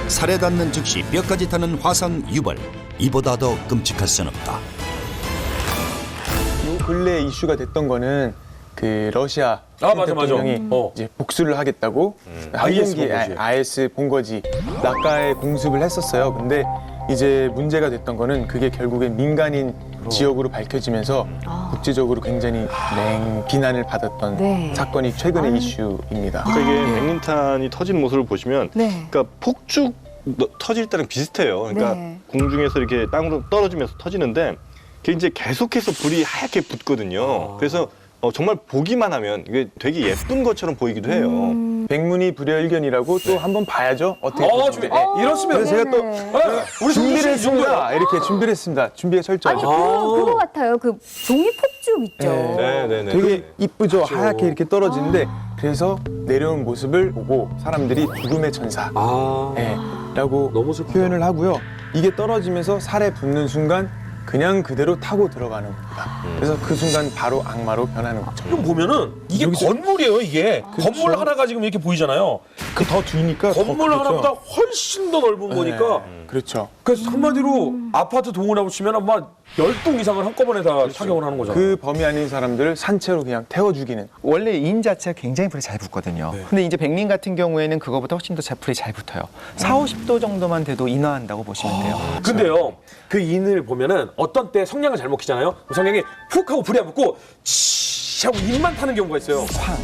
살에 닿는 즉시 뼈까지 타는 화상 유발. 이보다 더 끔찍할 순 없다. 요 근래 이슈가 됐던 거는 그 러시아 맞아. 대통령이 이제 복수를 하겠다고 항공기 IS 본거지 낙가에 공습을 했었어요. 근데 이제 문제가 됐던 거는 그게 결국엔 민간인 지역으로 밝혀지면서 국제적으로 굉장히 비난을 받았던 네. 사건이 최근의 이슈입니다. 그러니까 이게 백린탄이 터지는 모습을 보시면 네. 그러니까 폭죽 터질 때랑 비슷해요. 그러니까 네. 공중에서 이렇게 땅으로 떨어지면서 터지는데 그게 이제 계속해서 불이 하얗게 붙거든요. 그래서 정말 보기만 하면 이게 되게 예쁜 것처럼 보이기도 해요. 백문이 불여일견이라고 또 한번 봐야죠. 어떻게 보는지. 이렇으면 그래서 제가 또 우리 준비를 했습니다. 이렇게 준비를 했습니다. 준비가 철저하죠. 그거 같아요. 그 종이 폭죽 있죠. 네네네. 되게 이쁘죠. 하얗게 이렇게 떨어지는데 그래서 내려온 모습을 보고 사람들이 죽음의 천사 라고 너무 슬프다. 표현을 하고요. 이게 떨어지면서 살에 붙는 순간 그냥 그대로 타고 들어가는 겁니다. 그래서 그 순간 바로 악마로 변하는 거죠. 지금 보면은 이게 여기서- 건물이에요, 이게. 건물 하나가 지금 이렇게 보이잖아요. 그 더 뒤니까 건물 더 하나보다 크겠죠. 훨씬 더 넓은 거니까. 그렇죠. 그래서 한마디로 아파트 동원하고 치면 막 10동 이상을 한꺼번에 다 타격을 하는 거잖아요. 그 범위 아닌 사람들을 산채로 그냥 태워 죽이는. 원래 인 자체가 굉장히 불이 잘 붙거든요. 근데 이제 백린 같은 경우에는 그거보다 훨씬 더 불이 잘 붙어요. 50도 정도만 돼도 인화한다고 보시면 돼요. 근데요, 그 인을 보면은 어떤 때 성냥을 잘못 키잖아요. 그 성냥이 푹 하고 불이 안 붙고 치 하고 인만 타는 경우가 있어요. 황.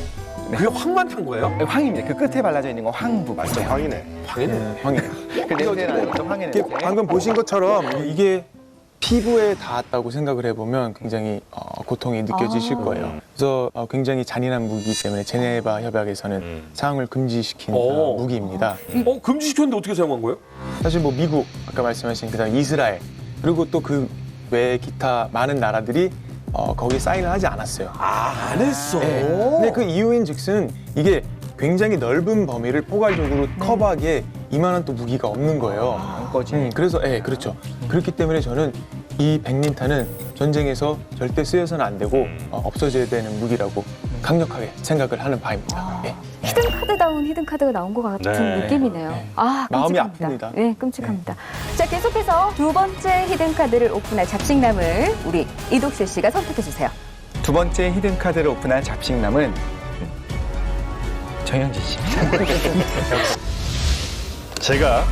그게 확만 탄 거예요? 황입니다. 그 끝에 발라져 있는 건 황부 맞죠? 황이네. 당연히. 황이에요. 그 냄새나는 거 황의 이게 냄새. 방금 보신 것처럼 이게 피부에 닿았다고 생각을 해보면 굉장히 고통이 느껴지실 거예요. 그래서 굉장히 잔인한 무기이기 때문에 제네바 협약에서는 사용을 금지시킨 무기입니다. 금지시켰는데 어떻게 사용한 거예요? 사실 뭐 미국 아까 말씀하신 그다음 이스라엘 그리고 또 그 외에 기타 많은 나라들이 거기 사인을 하지 않았어요. 안 했어. 네. 근데 그 이유인즉슨 이게 굉장히 넓은 범위를 포괄적으로 커버하기에 이만한 또 무기가 없는 거예요. 꺼지. 그래서 그렇죠. 그렇기 때문에 저는 이 백린탄은 전쟁에서 절대 쓰여서는 안 되고 없어져야 되는 무기라고 강력하게 생각을 하는 바입니다. 예. 히든 카드다운 히든 카드가 나온 것 같은 네. 느낌이네요. 아, 마음이 끔찍합니다. 아픕니다. 네, 끔찍합니다. 자, 계속해서 두 번째 히든 카드를 오픈할 잡식남을 우리 이독실 씨가 선택해 주세요. 두 번째 히든 카드를 오픈한 잡식남은 정영진 씨입니다. 제가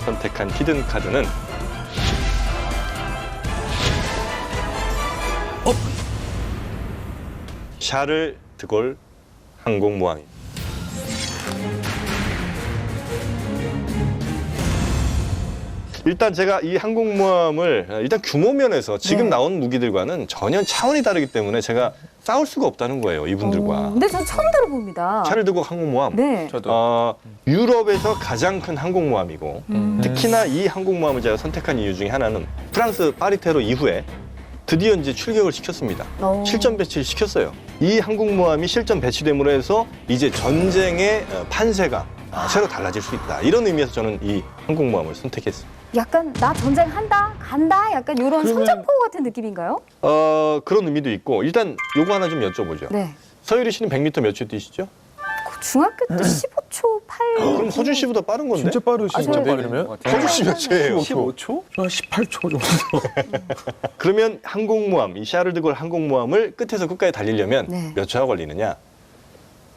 선택한 히든 카드는 샤를 드골 항공모함입니다. 일단 제가 이 항공모함을 일단 규모 면에서 지금 네. 나온 무기들과는 전혀 차원이 다르기 때문에 제가 싸울 수가 없다는 거예요, 이분들과. 근데 전 처음 들어봅니다. 샤를 드골 항공모함. 네. 저도 유럽에서 가장 큰 항공모함이고 특히나 이 항공모함을 제가 선택한 이유 중에 하나는 프랑스 파리 테러 이후에 드디어 이제 출격을 시켰습니다. 실전 배치를 시켰어요. 이 항공모함이 실전 배치됨으로 해서 이제 전쟁의 판세가 새로 달라질 수 있다. 이런 의미에서 저는 이 항공모함을 선택했습니다. 약간 나 전쟁한다, 간다, 약간 이런 선전포 같은 느낌인가요? 그런 의미도 있고 일단 요거 하나 좀 여쭤보죠. 네. 서유리 씨는 100m 몇 초 뛰시죠? 중학교 때 15초 8. 그럼 허준 씨보다 빠른 건데? 진짜 빠르신데 저는 그러면? 허준 씨 몇 초예요? 15초? 18초 정도. 그러면 항공모함, 이 샤를드골 항공모함을 끝에서 끝까지 달리려면 네. 몇 초가 걸리느냐?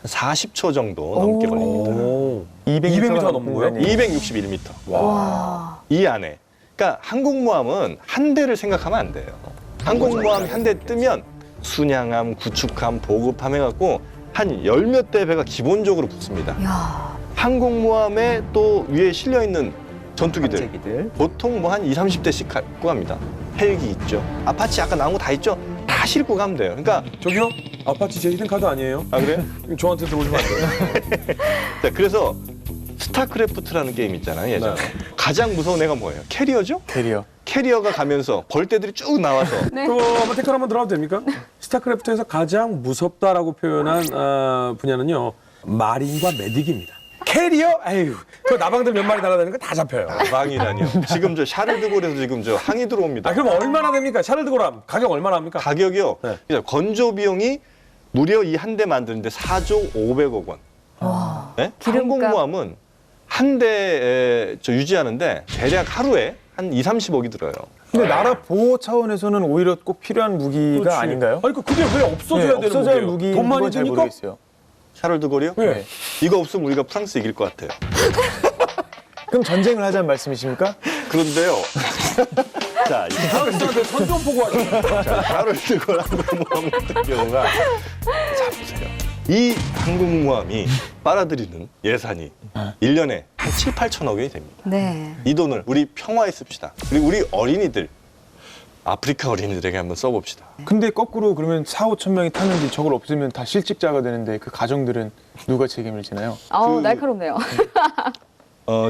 40초 정도 넘게 걸립니다. 오. 200m 가 넘는 거예요? 261m. 와. 이 안에. 그러니까 항공모함은 한 대를 생각하면 안 돼요. 항공모함 한 대 뜨면 순양함, 구축함, 보급함 해갖고 한 열 몇 대 배가 기본적으로 붙습니다. 야. 항공모함에 또 위에 실려있는 전투기들. 전투기들. 보통 뭐 한 2, 30대씩 갖고 갑니다. 헬기 있죠. 아파치 아까 나온 거 다 있죠? 다 싣고 가면 돼요. 그러니까 저기요? 아파치 제 히든 카드 아니에요? 아 그래요? 저한테 들어오시면 안 돼요. 자, 그래서 스타크래프트라는 게임 있잖아요, 예전에. 네. 가장 무서운 애가 뭐예요? 캐리어죠? 캐리어. 캐리어가 가면서 벌떼들이 쭉 나와서 또 한번 댓글 한번 들어가도 됩니까? 스타크래프트에서 가장 무섭다라고 표현한 분야는요. 마린과 메딕입니다. 캐리어? 에휴, 그 나방들 몇 마리 날아다니는 거 다 잡혀요. 나방이라니요. 지금 저 샤를드골에서 지금 저 항이 들어옵니다. 아, 그럼 얼마나 됩니까? 샤를드골함 가격 얼마나 합니까? 가격이요. 네. 그냥 건조 비용이 무려 이 한 대 만드는데 4조 500억 원. 네? 기름값. 항공모함은 한 대 유지하는데 대략 하루에 한 2, 30억이 들어요. 근데 나라 보호 차원에서는 오히려 꼭 필요한 무기가 그렇지. 아닌가요? 아니, 그게 왜 없어져야 되는 없어져야 거예요? 무기 돈 많이 그건 잘 드니까? 모르겠어요. 샤를드골이요? 네. 이거 없으면 우리가 프랑스 이길 것 같아요. 그럼 전쟁을 하자는 말씀이십니까? 그런데요. 자, 이 프랑스한테 선전포고 하죠. 자, 샤를드골 항공모함 같은 경우가 자 보세요. 이 항공모함이 빨아들이는 예산이 1년에 한 7, 8천억 원이 됩니다. 네. 이 돈을 우리 평화에 씁시다. 그리고 우리 어린이들, 아프리카 어린이들에게 한번 써봅시다. 근데 거꾸로 그러면 4, 5천 명이 탔는데 저걸 없으면 다 실직자가 되는데 그 가정들은 누가 책임을 지나요? 아우, 그- 날카롭네요.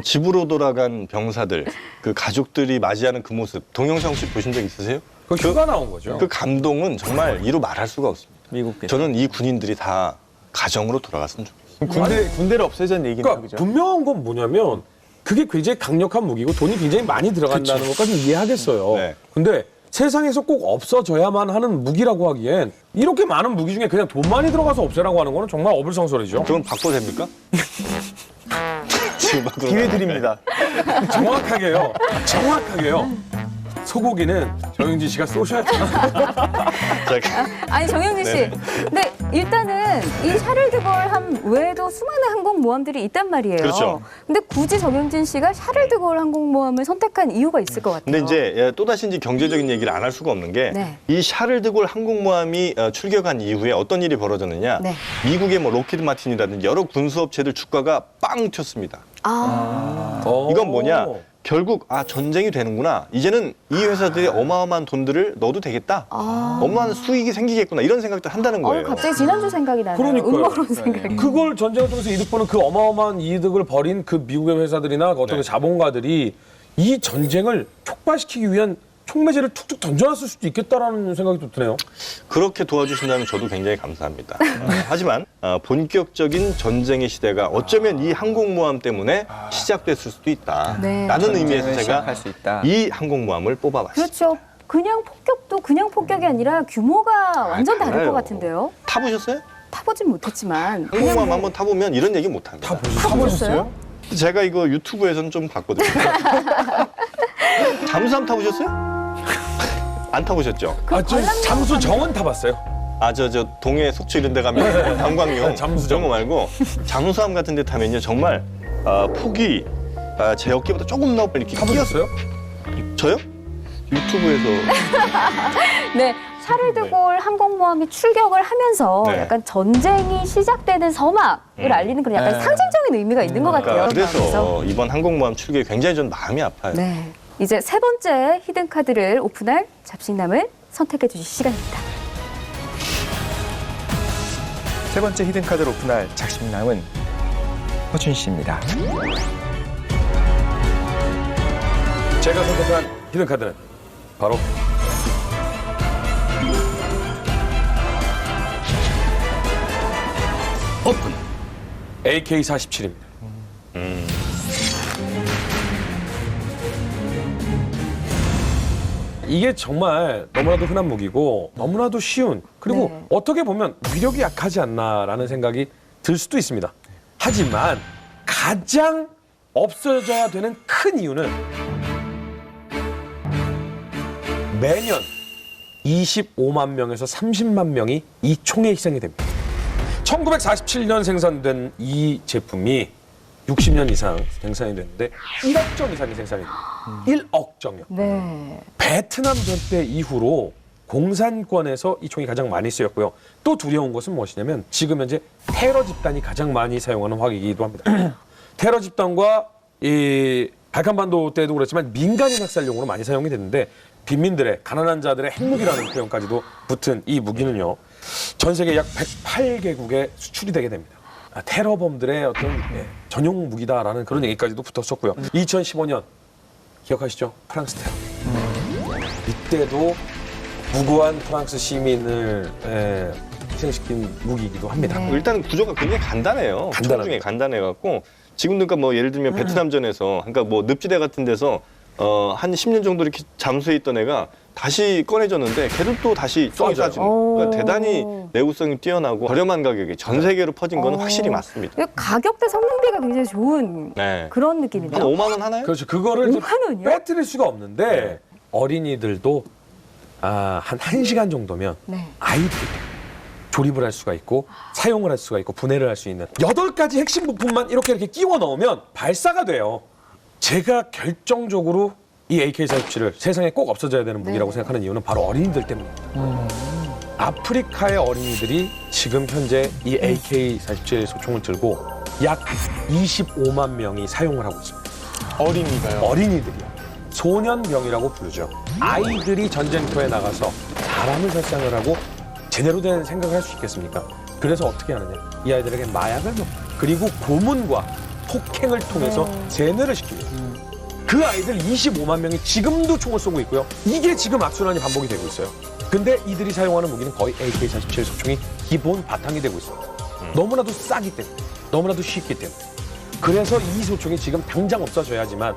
집으로 돌아간 병사들, 그 가족들이 맞이하는 그 모습, 동영상 혹시 보신 적 있으세요? 그 휴가 나온 거죠. 그 감동은 정말 이루 말할 수가 없습니다. 미국계. 저는 이 군인들이 다 가정으로 돌아갔으면 좋겠어요. 군대를 없애자는 얘기네요, 그러니까 그죠? 분명한 건 뭐냐면 그게 굉장히 강력한 무기고 돈이 굉장히 많이 들어간다는 것까지 이해하겠어요. 네. 근데 세상에서 꼭 없어져야만 하는 무기라고 하기엔 이렇게 많은 무기 중에 그냥 돈 많이 들어가서 없애라고 하는 거는 정말 어불성설이죠. 그럼 바꿔도 됩니까? 지금 막 기회 드립니다. 정확하게요. 정확하게요. 소고기는 정영진 씨가 쏘셔야죠. 아니, 정영진 씨. 네네. 근데 일단은 이 샤를드골함 외에도 수많은 항공모함들이 있단 말이에요. 그렇죠. 근데 굳이 정영진 씨가 샤를드골 항공모함을 선택한 이유가 있을 것 같아요. 근데 이제 또다시 이제 경제적인 얘기를 안 할 수가 없는 게 이 네. 샤를드골 항공모함이 출격한 이후에 어떤 일이 벌어졌느냐? 네. 미국의 뭐 로키드 마틴이라든지 여러 군수업체들 주가가 빵 튀었습니다. 이건 뭐냐? 결국 전쟁이 되는구나. 이제는 이 회사들이 어마어마한 돈들을 넣어도 되겠다. 어마어마한 수익이 생기겠구나. 이런 생각들 한다는 거예요. 갑자기 지난주 생각이 나네요. 그러니까요. 음모론 생각이. 그걸 전쟁을 통해서 이득 보는 그 어마어마한 이득을 벌인 그 미국의 회사들이나 어떤 네. 그 자본가들이 이 전쟁을 촉발시키기 위한 촉매제를 툭툭 던져놨을 수도 있겠다라는 생각이 또 드네요. 그렇게 도와주신다면 저도 굉장히 감사합니다. 하지만 본격적인 전쟁의 시대가 어쩌면 이 항공모함 때문에 시작됐을 수도 있다. 네. 라는 의미에서 제가 시작할 수 있다. 이 항공모함을 뽑아봤습니다. 그렇죠. 그냥 폭격도 그냥 폭격이 아니라 규모가 완전 다를 달라요. 것 같은데요. 타보셨어요? 타보진 못했지만 항공모함 한번 타보면 이런 얘기 못 합니다. 타보셨어요? 제가 이거 유튜브에서는 좀 봤거든요. 잠수함 타보셨어요? 안 타보셨죠? 아, 저 잠수 정은 타봤어요. 아, 저 동해 속초 이런 데 가면 관광용 잠수정. 그런 거 말고 잠수함 같은 데 타면요 정말 폭이 제 어깨보다 조금 더 이렇게 끼었어요. 타보셨어요? 저요? 유튜브에서 네, 샤를드골 항공모함이 출격을 하면서 네. 약간 전쟁이 시작되는 서막을 알리는 그런 약간 상징적인 의미가 있는 것 같아요. 그래서 이번 항공모함 출격이 굉장히 좀 마음이 아파요. 네, 이제 세 번째 히든 카드를 오픈할 잡식남을 선택해 주실 시간입니다. 세 번째 히든 카드를 오픈할 작심남은 허준 씨입니다. 제가 선택한 히든 카드는 바로 오픈. AK-47입니다. 이게 정말 너무나도 흔한 무기고 너무나도 쉬운 그리고 네. 어떻게 보면 위력이 약하지 않나라는 생각이 들 수도 있습니다. 하지만 가장 없어져야 되는 큰 이유는 매년 25만 명에서 30만 명이 이 총에 희생이 됩니다. 1947년 생산된 이 제품이 60년 이상 생산이 됐는데 1억 정 이상이 생산이 됩니다. 1억 정이요. 네, 베트남 전대 이후로 공산권에서 이 총이 가장 많이 쓰였고요. 또 두려운 것은 무엇이냐면 지금 현재 테러 집단이 가장 많이 사용하는 화기이기도 합니다. 테러 집단과 이 발칸반도 때도 그렇지만 민간인 학살용으로 많이 사용이 됐는데 빈민들의 가난한 자들의 핵무기라는 표현까지도 붙은 이 무기는요. 전 세계 약 108개국에 수출이 되게 됩니다. 테러범들의 어떤 전용 무기다라는 그런 얘기까지도 붙었었고요. 2015년 기억하시죠? 프랑스 테러. 이때도 무고한 프랑스 시민을 희생시킨 무기이기도 합니다. 일단 구조가 굉장히 간단해요. 총 간단합니다. 중에 간단해갖고 지금도 그러니까 뭐 예를 들면 베트남전에서 그러니까 뭐 늪지대 같은 데서 한 10년 정도 이렇게 잠수해 있던 애가 다시 꺼내졌는데 걔도 또 다시 쏘아주는 그러니까 대단히 내구성이 뛰어나고 저렴한 가격에 전 세계로 퍼진 거는 확실히 맞습니다. 가격대 성능비가 굉장히 좋은 네. 그런 한 느낌이네요. 5만 원 하나요? 그렇죠. 그거를 좀 5만 원이요? 빼뜨릴 수가 없는데 어린이들도 한 1시간 정도면 네. 아이들이 조립을 할 수가 있고 사용을 할 수가 있고 분해를 할 수 있는 8가지 핵심 부품만 이렇게 끼워 넣으면 발사가 돼요. 제가 결정적으로 이 AK-47을 세상에 꼭 없어져야 되는 무기라고 생각하는 이유는 바로 어린이들 때문입니다. 아프리카의 어린이들이 지금 현재 이 AK-47 소총을 들고 약 25만 명이 사용을 하고 있습니다. 어린이가요. 어린이들이요. 소년병이라고 부르죠. 아이들이 전쟁터에 나가서 사람을 살상을 하고 제대로 된 생각을 할 수 있겠습니까? 그래서 어떻게 하느냐. 이 아이들에게 마약을 먹고 그리고 고문과 폭행을 통해서 세뇌를 시킵니다. 그 아이들 25만 명이 지금도 총을 쏘고 있고요. 이게 지금 악순환이 반복이 되고 있어요. 근데 이들이 사용하는 무기는 거의 AK-47 소총이 기본 바탕이 되고 있습니다. 너무나도 싸기 때문에, 너무나도 쉽기 때문에. 그래서 이 소총이 지금 당장 없어져야지만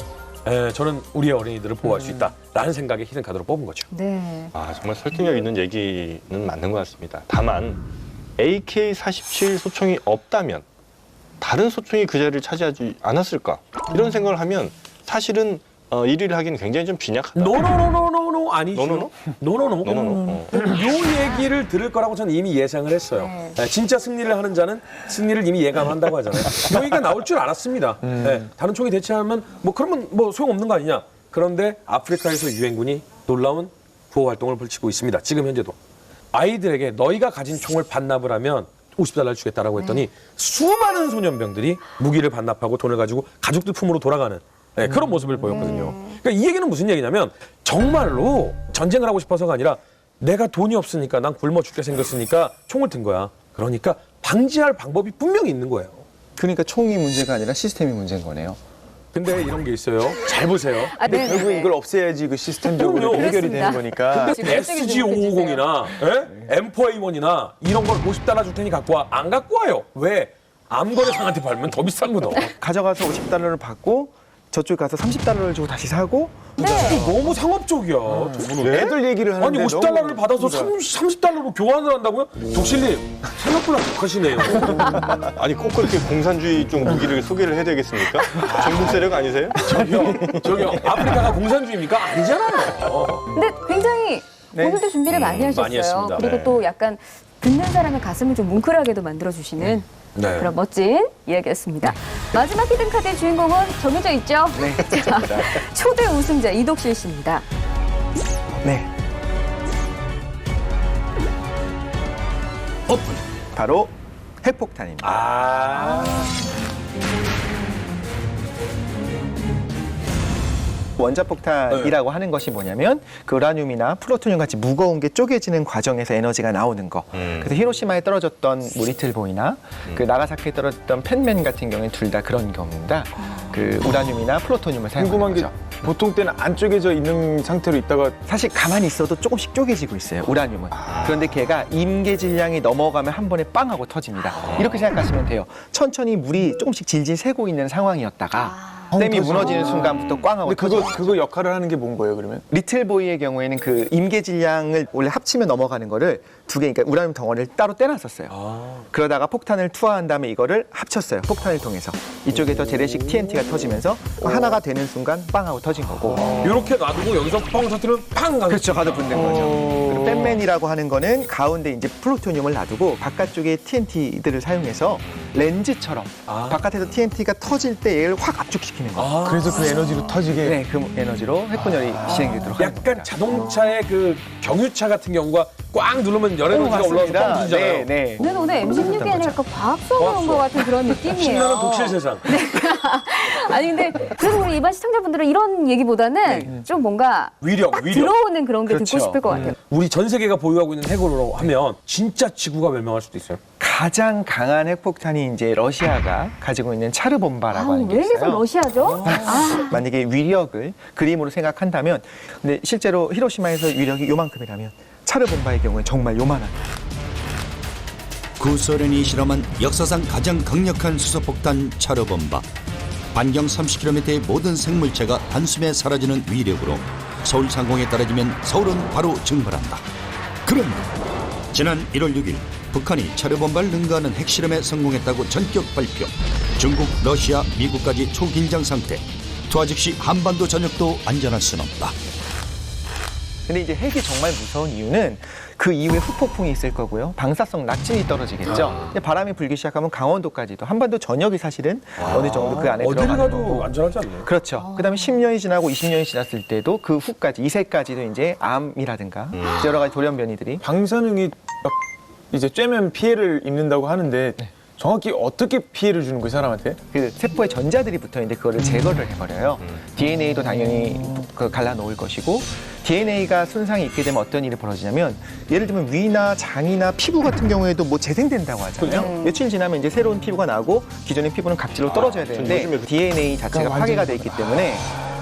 저는 우리의 어린이들을 보호할 수 있다라는 생각에 히든카드로 뽑은 거죠. 네. 정말 설득력 있는 얘기는 맞는 것 같습니다. 다만 AK-47 소총이 없다면 다른 소총이 그 자리를 차지하지 않았을까? 이런 생각을 하면 사실은 1위를 하기는 굉장히 좀 빈약하다. 노노노노노노 아니죠. 노노노? 노노노. 노노노. 요 얘기를 들을 거라고 저는 이미 예상을 했어요. 진짜 승리를 하는 자는 승리를 이미 예감한다고 하잖아요. 여기가 나올 줄 알았습니다. 다른 총이 대체하면 그러면 소용없는 거 아니냐. 그런데 아프리카에서 유엔군이 놀라운 구호 활동을 펼치고 있습니다. 지금 현재도. 아이들에게 너희가 가진 총을 반납을 하면 $50 주겠다라고 했더니 수많은 소년병들이 무기를 반납하고 돈을 가지고 가족들 품으로 돌아가는 그런 모습을 보였거든요. 그러니까 이 얘기는 무슨 얘기냐면 정말로 전쟁을 하고 싶어서가 아니라 내가 돈이 없으니까 난 굶어 죽게 생겼으니까 총을 든 거야. 그러니까 방지할 방법이 분명히 있는 거예요. 그러니까 총이 문제가 아니라 시스템이 문제인 거네요. 근데 이런 게 있어요. 잘 보세요. 근데 결국 이걸 없애야지 그 시스템적으로 그럼요. 해결이 되는 거니까. 근데 SG550이나 M4A1이나 이런 걸 $50 줄 테니 갖고 와. 안 갖고 와요. 왜? 암거래상한테 팔면 더 비싼 거다. 가져가서 $50를 받고 저쪽 가서 30달러를 주고 다시 사고 네. 너무 상업적이야. 저분은. 애들 얘기를 하는데 아니 50달러를 너무 받아서 웃기다. 30달러로 교환을 한다고요? 독실님 생각보다 독하시네요. 아니 꼭 그렇게 공산주의 쪽 무기를 소개를 해야 되겠습니까? 정북 세력 아니세요? 저기요 아프리카가 공산주의입니까? 아니잖아요. 근데 굉장히 네. 오늘도 준비를 많이 하셨어요. 많이 했습니다. 그리고 네. 또 약간 듣는 사람의 가슴을 좀 뭉클하게도 만들어주시는 네. 그런 멋진 이야기였습니다. 마지막 히든카드의 주인공은 정해져 있죠? 네. 자, 초대 우승자 이독실 씨입니다. 네, 오픈. 바로 핵폭탄입니다. 아. 원자폭탄이라고 하는 것이 뭐냐면 그 우라늄이나 플루토늄 같이 무거운 게 쪼개지는 과정에서 에너지가 나오는 거. 그래서 히로시마에 떨어졌던 뭐 리틀보이나 그 나가사키에 떨어졌던 펜맨 같은 경우는 둘 다 그런 경우입니다. 그 우라늄이나 플루토늄을 사용하는 궁금한 게 거죠. 보통 때는 안 쪼개져 있는 상태로 있다가 사실 가만히 있어도 조금씩 쪼개지고 있어요, 우라늄은. 그런데 걔가 임계 질량이 넘어가면 한 번에 빵 하고 터집니다. 이렇게 생각하시면 돼요. 천천히 물이 조금씩 질질 새고 있는 상황이었다가 댐이 무너지는 순간부터 꽝 하고 근데 터집니다. 그거 역할을 하는 게 뭔 거예요 그러면? 리틀보이의 경우에는 그 임계 질량을 원래 합치면 넘어가는 거를 두 개, 그러니까 우라늄 덩어리를 따로 떼놨었어요. 그러다가 폭탄을 투하한 다음에 이거를 합쳤어요. 폭탄을 통해서. 이쪽에서 재래식 TNT가 터지면서 하나가 되는 순간 빵 하고 터진 거고. 이렇게 놔두고 여기서 뻥 터뜨리면 팡! 그렇죠. 가도 붙는 거죠. 그리고 뺀맨이라고 하는 거는 가운데 이제 플루토늄을 놔두고 바깥쪽에 TNT들을 사용해서 렌즈처럼 바깥에서 TNT가 터질 때 얘를 확 압축시키는 거예요. 그래서 그 에너지로 터지게 네, 그 에너지로 핵분열이 진행되도록 하는 약간 겁니다. 자동차의 그 경유차 같은 경우가 꽝 누르면 열 에너지가 올라와서 뻥 터지잖아요. 네, 네. 저는 오늘 M16이 아니라 약간 과학 수업을 온 것 같은 그런 느낌이에요. 신나는 독실 세상. 아니 근데 그래도 우리 일반 시청자분들은 이런 얘기보다는 좀 뭔가 위력, 딱 위력. 들어오는 그런 게 그렇죠. 듣고 싶을 것 같아요. 우리 전 세계가 보유하고 있는 핵으로 하면 진짜 지구가 멸망할 수도 있어요. 가장 강한 핵폭탄이 이제 러시아가 가지고 있는 차르본바라고 하는 게 왜 계속 있어요. 러시아죠? 만약에 위력을 그림으로 생각한다면, 근데 실제로 히로시마에서 위력이 요만큼이라면 차르본바의 경우는 정말 요만합니다. 구소련이 실험한 역사상 가장 강력한 수소폭탄 차르본바. 반경 30km의 모든 생물체가 한숨에 사라지는 위력으로 서울 상공에 떨어지면 서울은 바로 증발한다. 그런데 지난 1월 6일 북한이 차르본바를 능가하는 핵실험에 성공했다고 전격 발표. 중국, 러시아, 미국까지 초긴장 상태. 투하 즉시 한반도 전역도 안전할 순 없다. 근데 이제 핵이 정말 무서운 이유는 그 이후에 후폭풍이 있을 거고요. 방사성 낙진이 떨어지겠죠. 근데 바람이 불기 시작하면 강원도까지도, 한반도 전역이 사실은 어느 정도 그 안에 어디를 들어가는 가도 거고. 안전하지 않나요? 그렇죠. 그다음에 10년이 지나고 20년이 지났을 때도 그 후까지, 이세까지도 이제 암이라든가 여러 가지 돌연변이들이 방사능이 막 이제 쬐면 피해를 입는다고 하는데 정확히 어떻게 피해를 주는 거예요 사람한테? 그 세포에 전자들이 붙어 있는데 그거를 제거를 해버려요. DNA도 당연히 그 갈라놓을 것이고, DNA가 손상이 있게 되면 어떤 일이 벌어지냐면, 예를 들면 위나 장이나 피부 같은 경우에도 뭐 재생된다고 하잖아요. 며칠 지나면 이제 새로운 피부가 나고 기존의 피부는 각질로 떨어져야 되는데 요즘에 DNA 자체가 파괴가 돼 있기 때문에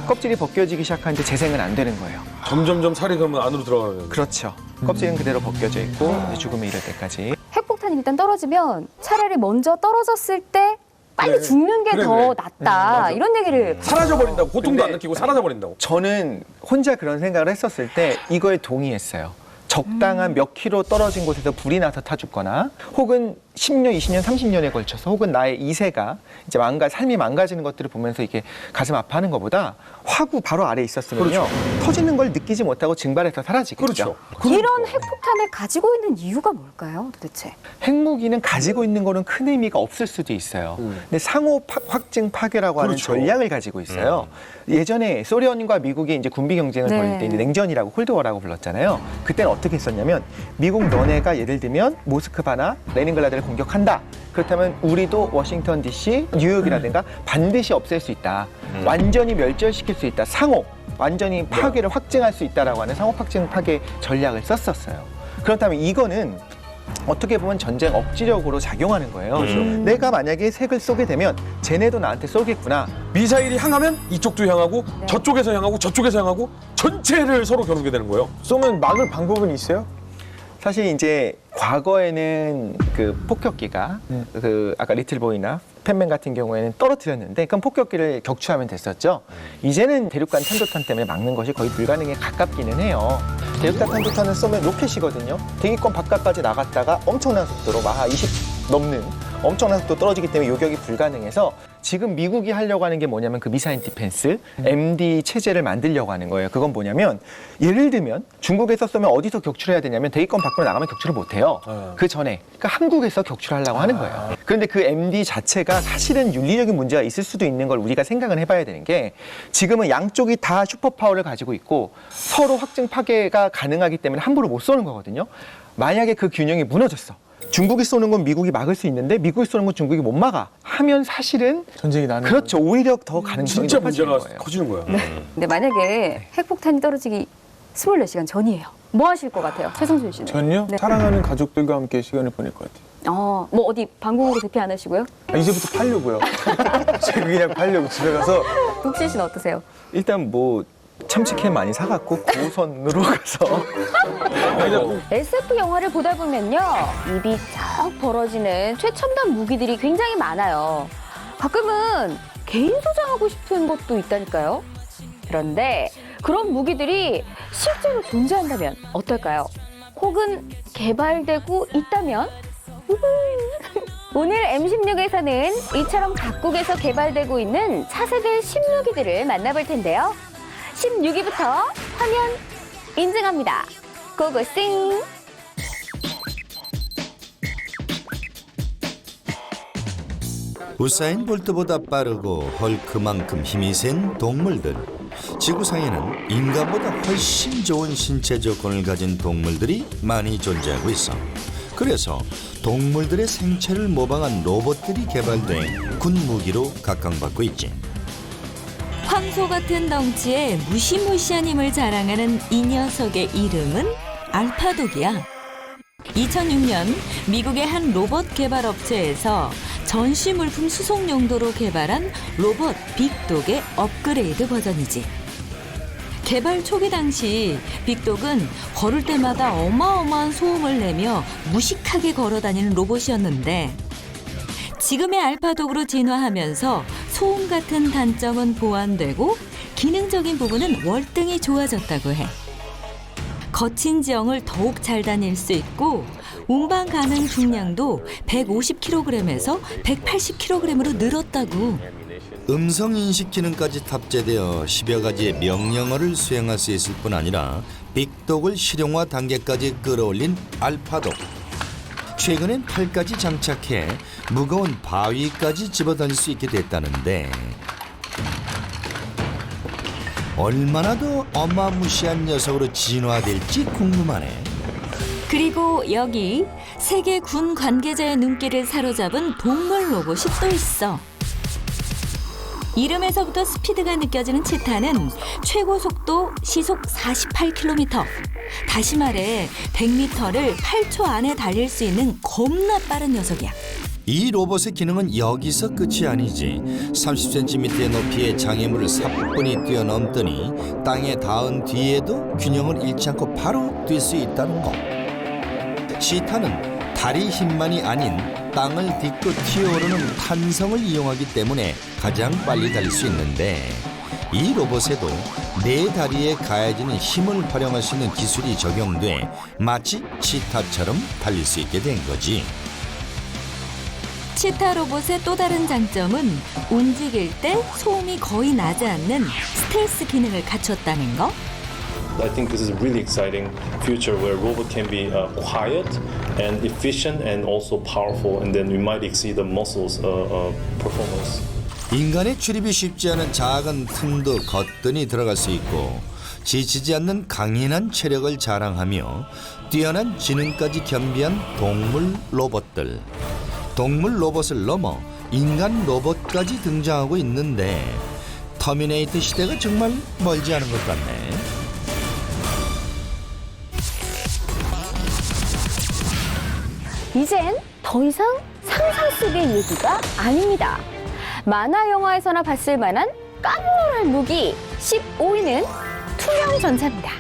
껍질이 벗겨지기 시작하는데 재생은 안 되는 거예요. 점점점 살이 그러면 안으로 들어가는. 그렇죠. 껍질은 그대로 벗겨져 있고 이제 죽음에 이를 때까지. 핵폭탄이 일단 떨어지면 차라리 먼저 떨어졌을 때 빨리 그래. 죽는 게 그래, 더 그래. 낫다. 이런 얘기를 사라져버린다고. 고통도 안 근데- 느끼고 사라져버린다고. 저는 혼자 그런 생각을 했었을 때 이거에 동의했어요. 적당한 몇 킬로 떨어진 곳에서 불이 나서 타 죽거나, 혹은 10년, 20년, 30년에 걸쳐서, 혹은 나의 이세가 이제 삶이 망가지는 것들을 보면서 이게 가슴 아파하는 것보다 화구 바로 아래에 있었으면요, 터지는 걸 느끼지 못하고 증발해서 사라지겠죠. 그렇죠. 이런 핵폭탄을 가지고 있는 이유가 뭘까요, 도대체? 핵무기는 가지고 있는 거는 큰 의미가 없을 수도 있어요. 근데 상호 확증 파괴라고 하는 그렇죠. 전략을 가지고 있어요. 예전에 소련과 미국이 이제 군비 경쟁을 네. 벌일 때 이제 냉전이라고 콜드워라고 불렀잖아요. 그때는 어떻게 했었냐면, 미국 너네가 예를 들면 모스크바나 레닌글라드를 공격한다. 그렇다면 우리도 워싱턴 DC, 뉴욕이라든가 반드시 없앨 수 있다. 완전히 멸절시킬 수 있다. 상호, 완전히 파괴를 확증할 수 있다라고 하는 상호 확증 파괴 전략을 썼었어요. 그렇다면 이거는 어떻게 보면 전쟁 억지력으로 작용하는 거예요. 내가 만약에 핵을 쏘게 되면 쟤네도 나한테 쏘겠구나. 미사일이 향하면 이쪽도 향하고 저쪽에서 향하고 저쪽에서 향하고 전체를 서로 겨누게 되는 거예요. 쏘면 막을 방법은 있어요? 사실 이제 과거에는 그 폭격기가 그 아까 리틀보이나 팬맨 같은 경우에는 떨어뜨렸는데 그럼 폭격기를 격추하면 됐었죠. 이제는 대륙간 탄도탄 때문에 막는 것이 거의 불가능에 가깝기는 해요. 대륙간 탄도탄을 쏘면 로켓이거든요. 대기권 바깥까지 나갔다가 엄청난 속도로 마하 20 넘는 엄청난 속도 떨어지기 때문에 요격이 불가능해서 지금 미국이 하려고 하는 게 뭐냐면 그 미사일 디펜스, MD 체제를 만들려고 하는 거예요. 그건 뭐냐면 예를 들면 중국에서 쏘면 어디서 격출해야 되냐면 대기권 밖으로 나가면 격출을 못 해요. 그 전에 그러니까 한국에서 격출하려고 하는 거예요. 그런데 그 MD 자체가 사실은 윤리적인 문제가 있을 수도 있는 걸 우리가 생각을 해봐야 되는 게 지금은 양쪽이 다 슈퍼파워를 가지고 있고 서로 확증 파괴가 가능하기 때문에 함부로 못 쏘는 거거든요. 만약에 그 균형이 무너졌어. 중국이 쏘는 건 미국이 막을 수 있는데 미국이 쏘는 건 중국이 못 막아 하면 사실은 전쟁이 나는 그렇죠. 오히려 더 가능성이 진짜 높아지는 문제가 거예요. 커지는 거야. 근데 만약에 핵폭탄이 떨어지기 24시간 전이에요. 뭐 하실 것 같아요? 최성준 씨는? 전요? 네. 사랑하는 가족들과 함께 시간을 보낼 것 같아요. 뭐 어디 방공으로 대피 안 하시고요? 이제부터 팔려고요. 제가 그냥 팔려고 집에 가서 국신 씨는 어떠세요? 일단 뭐 참치캔 많이 사갖고 고선으로 가서 SF 영화를 보다 보면요, 입이 쩍 벌어지는 최첨단 무기들이 굉장히 많아요. 가끔은 개인 소장하고 싶은 것도 있다니까요. 그런데 그런 무기들이 실제로 존재한다면 어떨까요? 혹은 개발되고 있다면? 오늘 M16에서는 이처럼 각국에서 개발되고 있는 차세대 신무기들을 만나볼 텐데요. 16위부터 화면 인증합니다. 고고싱! 우사인 볼트보다 빠르고 헐크만큼 힘이 센 동물들. 지구상에는 인간보다 훨씬 좋은 신체 조건을 가진 동물들이 많이 존재하고 있어. 그래서 동물들의 생체를 모방한 로봇들이 개발돼 군 무기로 각광받고 있지. 황소 같은 덩치에 무시무시한 힘을 자랑하는 이 녀석의 이름은 알파독이야. 2006년 미국의 한 로봇 개발 업체에서 전시 물품 수송 용도로 개발한 로봇 빅독의 업그레이드 버전이지. 개발 초기 당시 빅독은 걸을 때마다 어마어마한 소음을 내며 무식하게 걸어 다니는 로봇이었는데 지금의 알파독으로 진화하면서 소음 같은 단점은 보완되고 기능적인 부분은 월등히 좋아졌다고 해. 거친 지형을 더욱 잘 다닐 수 있고 운반 가능 중량도 150kg에서 180kg으로 늘었다고. 음성 인식 기능까지 탑재되어 10여 가지의 명령어를 수행할 수 있을 뿐 아니라 빅독을 실용화 단계까지 끌어올린 알파독. 최근엔 팔까지 장착해 무거운 바위까지 집어던질 수 있게 됐다는데 얼마나 더 어마무시한 녀석으로 진화될지 궁금하네. 그리고 여기 세계 군 관계자의 눈길을 사로잡은 동물 로봇이 또 있어. 이름에서부터 스피드가 느껴지는 치타는 최고 속도 시속 48km. 다시 말해 100m를 8초 안에 달릴 수 있는 겁나 빠른 녀석이야. 이 로봇의 기능은 여기서 끝이 아니지. 30cm의 높이의 장애물을 사뿐히 뛰어넘더니 땅에 닿은 뒤에도 균형을 잃지 않고 바로 뛸 수 있다는 것. 치타는 다리 힘만이 아닌 땅을 딛고 튀어오르는 탄성을 이용하기 때문에 가장 빨리 달릴 수 있는데 이 로봇에도 네 다리에 가해지는 힘을 활용할 수 있는 기술이 적용돼 마치 치타처럼 달릴 수 있게 된 거지. 치타 로봇의 또 다른 장점은 움직일 때 소음이 거의 나지 않는 스텔스 기능을 갖췄다는 거. I think this is a really exciting future where robot can be quiet and efficient and also powerful, and then we might exceed the muscles performance. 인간의 출입이 쉽지 않은 작은 틈도 거뜬히 들어갈 수 있고 지치지 않는 강인한 체력을 자랑하며 뛰어난 지능까지 겸비한 동물 로봇들. 동물 로봇을 넘어 인간 로봇까지 등장하고 있는데 터미네이터 시대가 정말 멀지 않은 것 같네. 이젠 더 이상 상상 속의 얘기가 아닙니다. 만화 영화에서나 봤을 만한 깜놀할 무기 15위는 투명 전차입니다.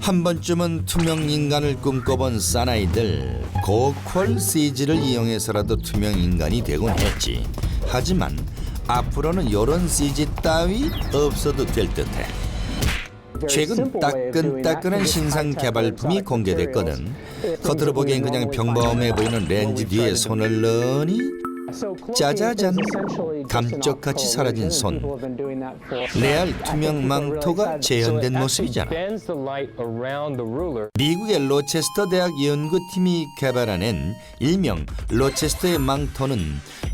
한 번쯤은 투명 인간을 꿈꿔본 사나이들. 고퀄 CG를 이용해서라도 투명 인간이 되곤 했지. 하지만 앞으로는 이런 CG 따위 없어도 될 듯해. 최근 따끈따끈한 신상 개발품이 공개됐거든. 겉으로 보기엔 그냥 평범해 보이는 렌즈 뒤에 손을 넣으니 짜자잔, 감쪽같이 사라진 손. 레알 투명 망토가 재현된 모습이잖아. 미국의 로체스터 대학 연구팀이 개발해낸 일명 로체스터의 망토는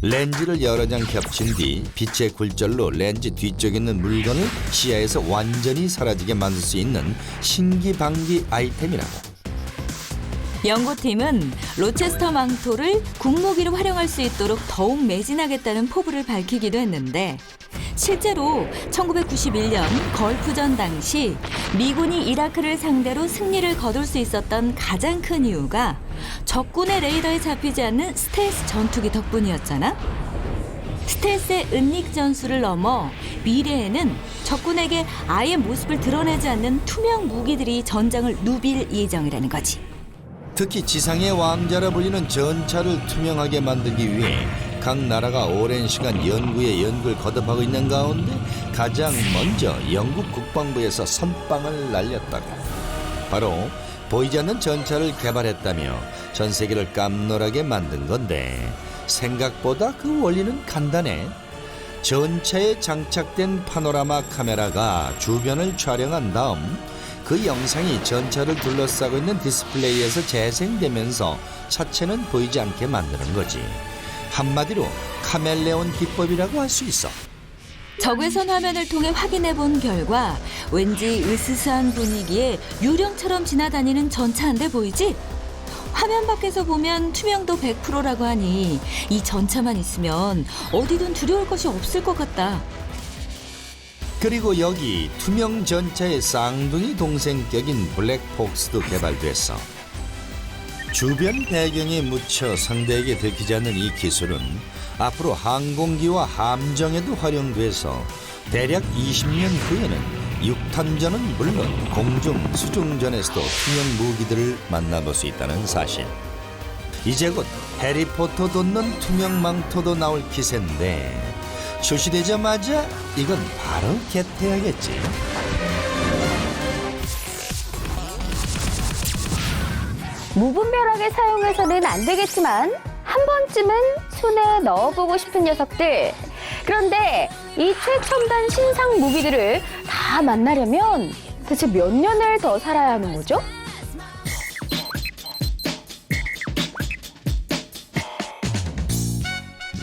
렌즈를 여러 장 겹친 뒤 빛의 굴절로 렌즈 뒤쪽에 있는 물건을 시야에서 완전히 사라지게 만들 수 있는 신기방기 아이템이라고. 연구팀은 로체스터 망토를 국무기로 활용할 수 있도록 더욱 매진하겠다는 포부를 밝히기도 했는데 실제로 1991년 걸프전 당시 미군이 이라크를 상대로 승리를 거둘 수 있었던 가장 큰 이유가 적군의 레이더에 잡히지 않는 스텔스 전투기 덕분이었잖아. 스텔스의 은닉 전술을 넘어 미래에는 적군에게 아예 모습을 드러내지 않는 투명 무기들이 전장을 누빌 예정이라는 거지. 특히 지상의 왕자라 불리는 전차를 투명하게 만들기 위해 각 나라가 오랜 시간 연구에 연구를 거듭하고 있는 가운데 가장 먼저 영국 국방부에서 선빵을 날렸다고. 바로 보이지 않는 전차를 개발했다며 전 세계를 깜놀하게 만든 건데 생각보다 그 원리는 간단해. 전차에 장착된 파노라마 카메라가 주변을 촬영한 다음 그 영상이 전차를 둘러싸고 있는 디스플레이에서 재생되면서 차체는 보이지 않게 만드는 거지. 한마디로 카멜레온 기법이라고 할 수 있어. 적외선 화면을 통해 확인해 본 결과 왠지 으스스한 분위기에 유령처럼 지나다니는 전차 한 대 보이지? 화면 밖에서 보면 투명도 100%라고 하니 이 전차만 있으면 어디든 두려울 것이 없을 것 같다. 그리고 여기 투명 전차의 쌍둥이 동생격인 블랙폭스도 개발됐어. 주변 배경에 묻혀 상대에게 들키지 않는 이 기술은 앞으로 항공기와 함정에도 활용돼서 대략 20년 후에는 육탄전은 물론 공중, 수중전에서도 투명 무기들을 만나볼 수 있다는 사실. 이제 곧 해리포터 돋는 투명 망토도 나올 기세인데 출시되자마자 이건 바로 겟해야겠지. 무분별하게 사용해서는 안 되겠지만 한 번쯤은 손에 넣어보고 싶은 녀석들. 그런데 이 최첨단 신상 무기들을 다 만나려면 대체 몇 년을 더 살아야 하는 거죠?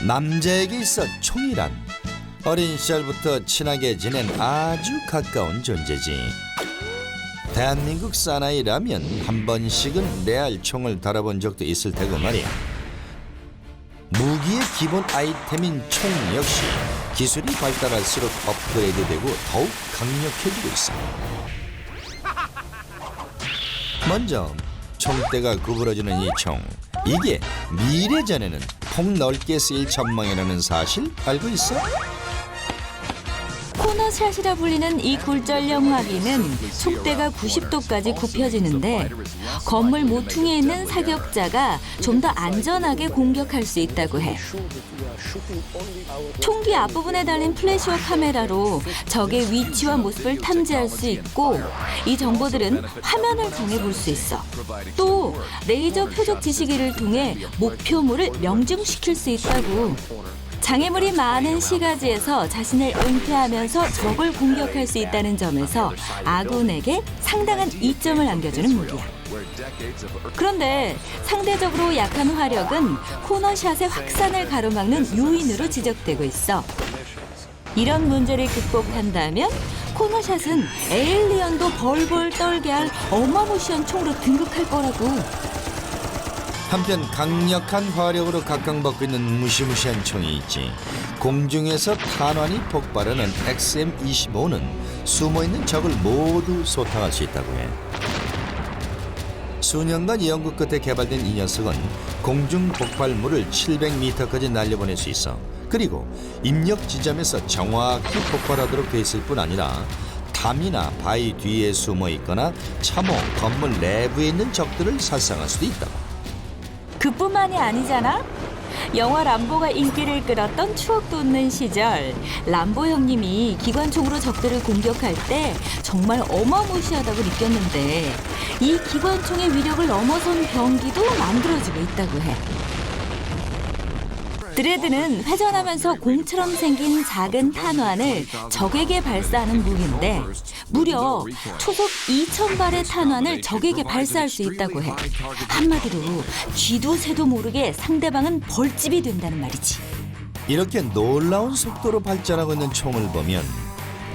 남자에게 있어 총이란 어린 시절부터 친하게 지낸 아주 가까운 존재지. 대한민국 사나이라면 한 번씩은 레알 총을 다뤄본 적도 있을 테고 말이야. 무기의 기본 아이템인 총 역시 기술이 발달할수록 업그레이드되고 더욱 강력해지고 있어. 먼저 총대가 구부러지는 이 총. 이게 미래전에는 폭 넓게 쓰일 전망이라는 사실 알고 있어? 코너샷이라 불리는 이 굴절형 화기는 촉대가 90도까지 굽혀지는데 건물 모퉁이에 있는 사격자가 좀 더 안전하게 공격할 수 있다고 해. 총기 앞부분에 달린 플래시와 카메라로 적의 위치와 모습을 탐지할 수 있고 이 정보들은 화면을 통해 볼 수 있어. 또 레이저 표적 지시기를 통해 목표물을 명중시킬 수 있다고. 장애물이 많은 시가지에서 자신을 은폐하면서 적을 공격할 수 있다는 점에서 아군에게 상당한 이점을 안겨주는 무기야. 그런데 상대적으로 약한 화력은 코너샷의 확산을 가로막는 요인으로 지적되고 있어. 이런 문제를 극복한다면 코너샷은 에일리언도 벌벌 떨게 할 어마무시한 총으로 등극할 거라고. 한편 강력한 화력으로 각광받고 있는 무시무시한 총이 있지. 공중에서 탄환이 폭발하는 XM25는 숨어있는 적을 모두 소탕할 수 있다고 해. 수년간 연구 끝에 개발된 이 녀석은 공중 폭발물을 700m까지 날려보낼 수 있어. 그리고 입력 지점에서 정확히 폭발하도록 돼 있을 뿐 아니라 담이나 바위 뒤에 숨어 있거나 참호, 건물 내부에 있는 적들을 살상할 수도 있다. 그뿐만이 아니잖아. 영화 람보가 인기를 끌었던 추억 돋는 시절, 람보 형님이 기관총으로 적들을 공격할 때 정말 어마무시하다고 느꼈는데 이 기관총의 위력을 넘어선 병기도 만들어지고 있다고 해. 드레드는 회전하면서 공처럼 생긴 작은 탄환을 적에게 발사하는 무기인데 무려 초속 2,000발의 탄환을 적에게 발사할 수 있다고 해. 한마디로 쥐도 새도 모르게 상대방은 벌집이 된다는 말이지. 이렇게 놀라운 속도로 발전하고 있는 총을 보면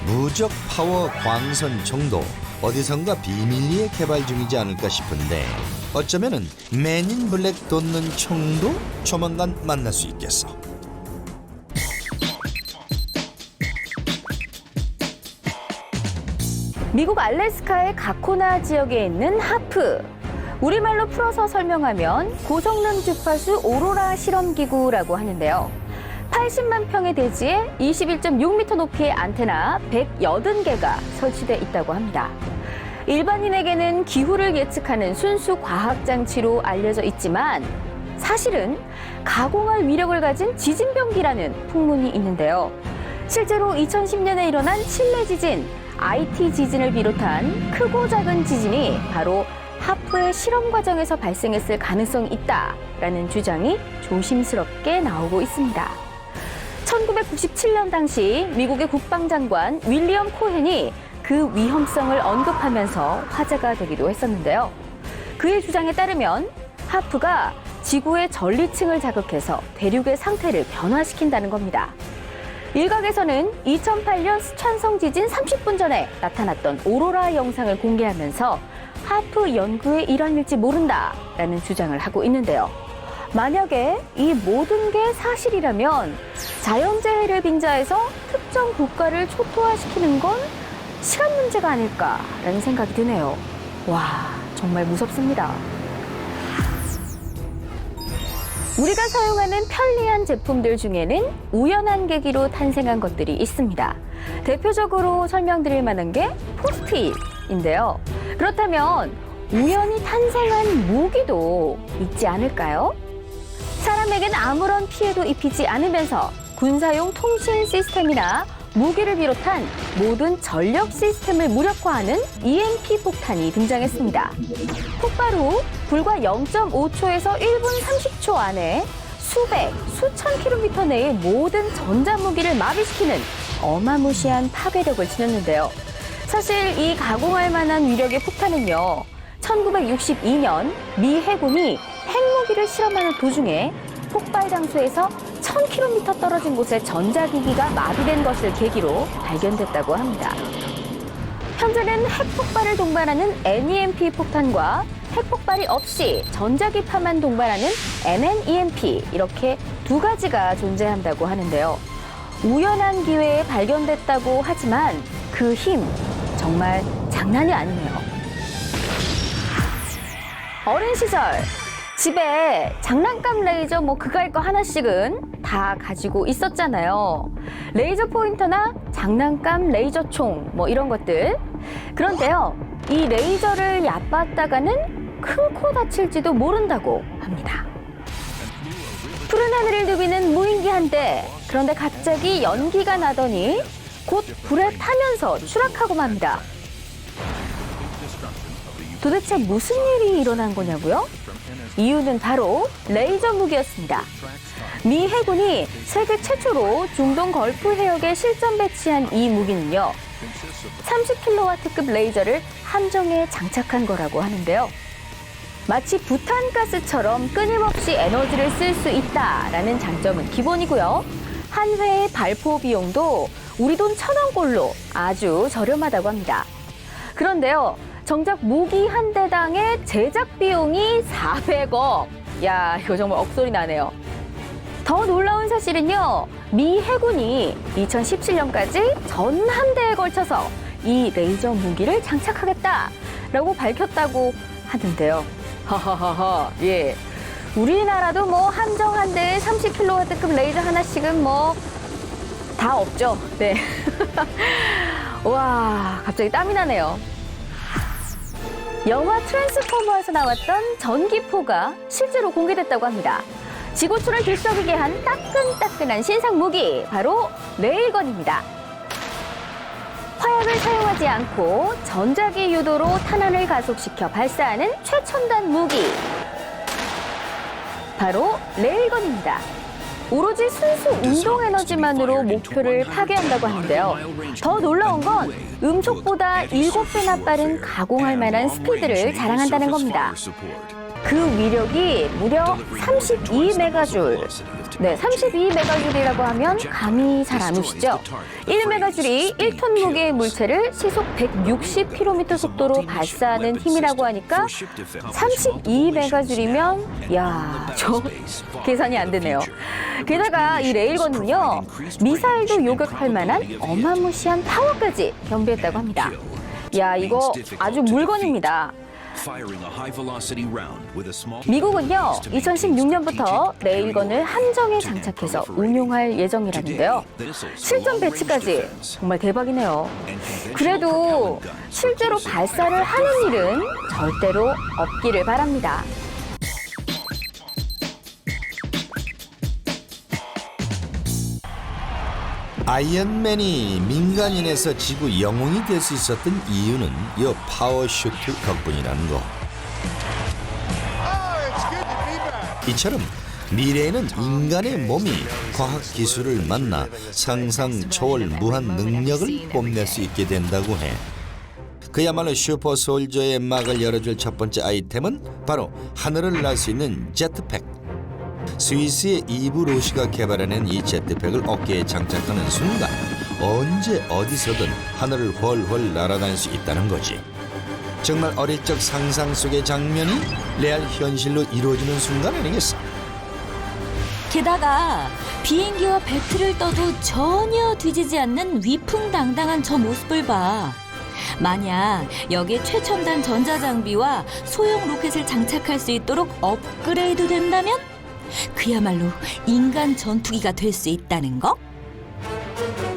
무적 파워 광선 총도 어디선가 비밀리에 개발 중이지 않을까 싶은데 어쩌면은 맨인 블랙 돋는 총도 조만간 만날 수 있겠어. 미국 알래스카의 가코나 지역에 있는 하프. 우리말로 풀어서 설명하면 고성능 주파수 오로라 실험기구라고 하는데요. 80만 평의 대지에 21.6m 높이의 안테나 180개가 설치돼 있다고 합니다. 일반인에게는 기후를 예측하는 순수 과학장치로 알려져 있지만 사실은 가공할 위력을 가진 지진병기라는 풍문이 있는데요. 실제로 2010년에 일어난 칠레 지진, IT 지진을 비롯한 크고 작은 지진이 바로 하프의 실험 과정에서 발생했을 가능성이 있다라는 주장이 조심스럽게 나오고 있습니다. 1997년 당시 미국의 국방장관 윌리엄 코헨이 그 위험성을 언급하면서 화제가 되기도 했었는데요. 그의 주장에 따르면 하프가 지구의 전리층을 자극해서 대륙의 상태를 변화시킨다는 겁니다. 일각에서는 2008년 스촨성 지진 30분 전에 나타났던 오로라 영상을 공개하면서 하프 연구의 일환일지 모른다라는 주장을 하고 있는데요. 만약에 이 모든 게 사실이라면 자연재해를 빙자해서 특정 국가를 초토화시키는 건 시간 문제가 아닐까라는 생각이 드네요. 와, 정말 무섭습니다. 우리가 사용하는 편리한 제품들 중에는 우연한 계기로 탄생한 것들이 있습니다. 대표적으로 설명드릴 만한 게 포스트잇인데요. 그렇다면 우연히 탄생한 무기도 있지 않을까요? 사람에겐 아무런 피해도 입히지 않으면서 군사용 통신 시스템이나 무기를 비롯한 모든 전력 시스템을 무력화하는 EMP 폭탄이 등장했습니다. 폭발 후 불과 0.5초에서 1분 30초 안에 수천 킬로미터 내의 모든 전자무기를 마비시키는 어마무시한 파괴력을 지녔는데요. 사실 이 가공할 만한 위력의 폭탄은요, 1962년 미 해군이 핵무기를 실험하는 도중에 폭발 장소에서 1000km 떨어진 곳에 전자기기가 마비된 것을 계기로 발견됐다고 합니다. 현재는 핵폭발을 동반하는 NEMP 폭탄과 핵폭발이 없이 전자기파만 동반하는 NNEMP 이렇게 두 가지가 존재한다고 하는데요. 우연한 기회에 발견됐다고 하지만 그 힘 정말 장난이 아니네요. 어린 시절 집에 장난감 레이저 그갈 거 하나씩은 다 가지고 있었잖아요. 레이저 포인터나 장난감 레이저총 이런 것들. 그런데요, 이 레이저를 얕봤다가는 큰 코 다칠지도 모른다고 합니다. 푸른 하늘을 누비는 무인기 한 대. 그런데 갑자기 연기가 나더니 곧 불에 타면서 추락하고 맙니다. 도대체 무슨 일이 일어난 거냐고요? 이유는 바로 레이저 무기였습니다. 미 해군이 세계 최초로 중동 걸프 해역에 실전 배치한 이 무기는요, 30kW급 레이저를 함정에 장착한 거라고 하는데요. 마치 부탄가스처럼 끊임없이 에너지를 쓸 수 있다라는 장점은 기본이고요. 한 회의 발포 비용도 우리 돈 1,000원꼴로 아주 저렴하다고 합니다. 그런데요, 정작 무기 한 대당의 제작 비용이 400억. 야, 이거 정말 억소리 나네요. 더 놀라운 사실은요, 미 해군이 2017년까지 전 한 대에 걸쳐서 이 레이저 무기를 장착하겠다라고 밝혔다고 하는데요. 하하하하, 예. 우리나라도 함정 한 대에 30kW급 레이저 하나씩은 다 없죠. 네. 와, 갑자기 땀이 나네요. 영화 트랜스포머에서 나왔던 전기포가 실제로 공개됐다고 합니다. 지구촌을 들썩이게 한 따끈따끈한 신상 무기, 바로 레일건입니다. 화약을 사용하지 않고 전자기 유도로 탄환을 가속시켜 발사하는 최첨단 무기, 바로 레일건입니다. 오로지 순수 운동 에너지만으로 목표를 파괴한다고 하는데요. 더 놀라운 건 음속보다 7배나 빠른 가공할 만한 스피드를 자랑한다는 겁니다. 그 위력이 무려 32메가줄. 네, 32메가줄이라고 하면 감이 잘 안 오시죠? 1메가줄이 1톤 무게의 물체를 시속 160km 속도로 발사하는 힘이라고 하니까 32메가줄이면 야, 저 계산이 안 되네요. 게다가 이 레일건은요, 미사일도 요격할 만한 어마무시한 파워까지 겸비했다고 합니다. 야, 이거 아주 물건입니다. 미국은요, 2016년부터 레일건을 함정에 장착해서 운용할 예정이라는데요. 실전 배치까지 정말 대박이네요. 그래도 실제로 발사를 하는 일은 절대로 없기를 바랍니다. 아이언맨이 민간인에서 지구 영웅이 될 수 있었던 이유는 이 파워슈트 덕분이라는 거. 이처럼 미래에는 인간의 몸이 과학기술을 만나 상상 초월 무한 능력을 뽐낼 수 있게 된다고 해. 그야말로 슈퍼솔저의 막을 열어줄 첫 번째 아이템은 바로 하늘을 날 수 있는 제트팩. 스위스의 이브 로시가 개발해낸 이 제트팩을 어깨에 장착하는 순간 언제 어디서든 하늘을 훨훨 날아다닐 수 있다는 거지. 정말 어릴 적 상상 속의 장면이 레알 현실로 이루어지는 순간 아니겠어? 게다가 비행기와 배틀을 떠도 전혀 뒤지지 않는 위풍당당한 저 모습을 봐. 만약 여기에 최첨단 전자장비와 소형 로켓을 장착할 수 있도록 업그레이드 된다면 그야말로 인간 전투기가 될 수 있다는 거?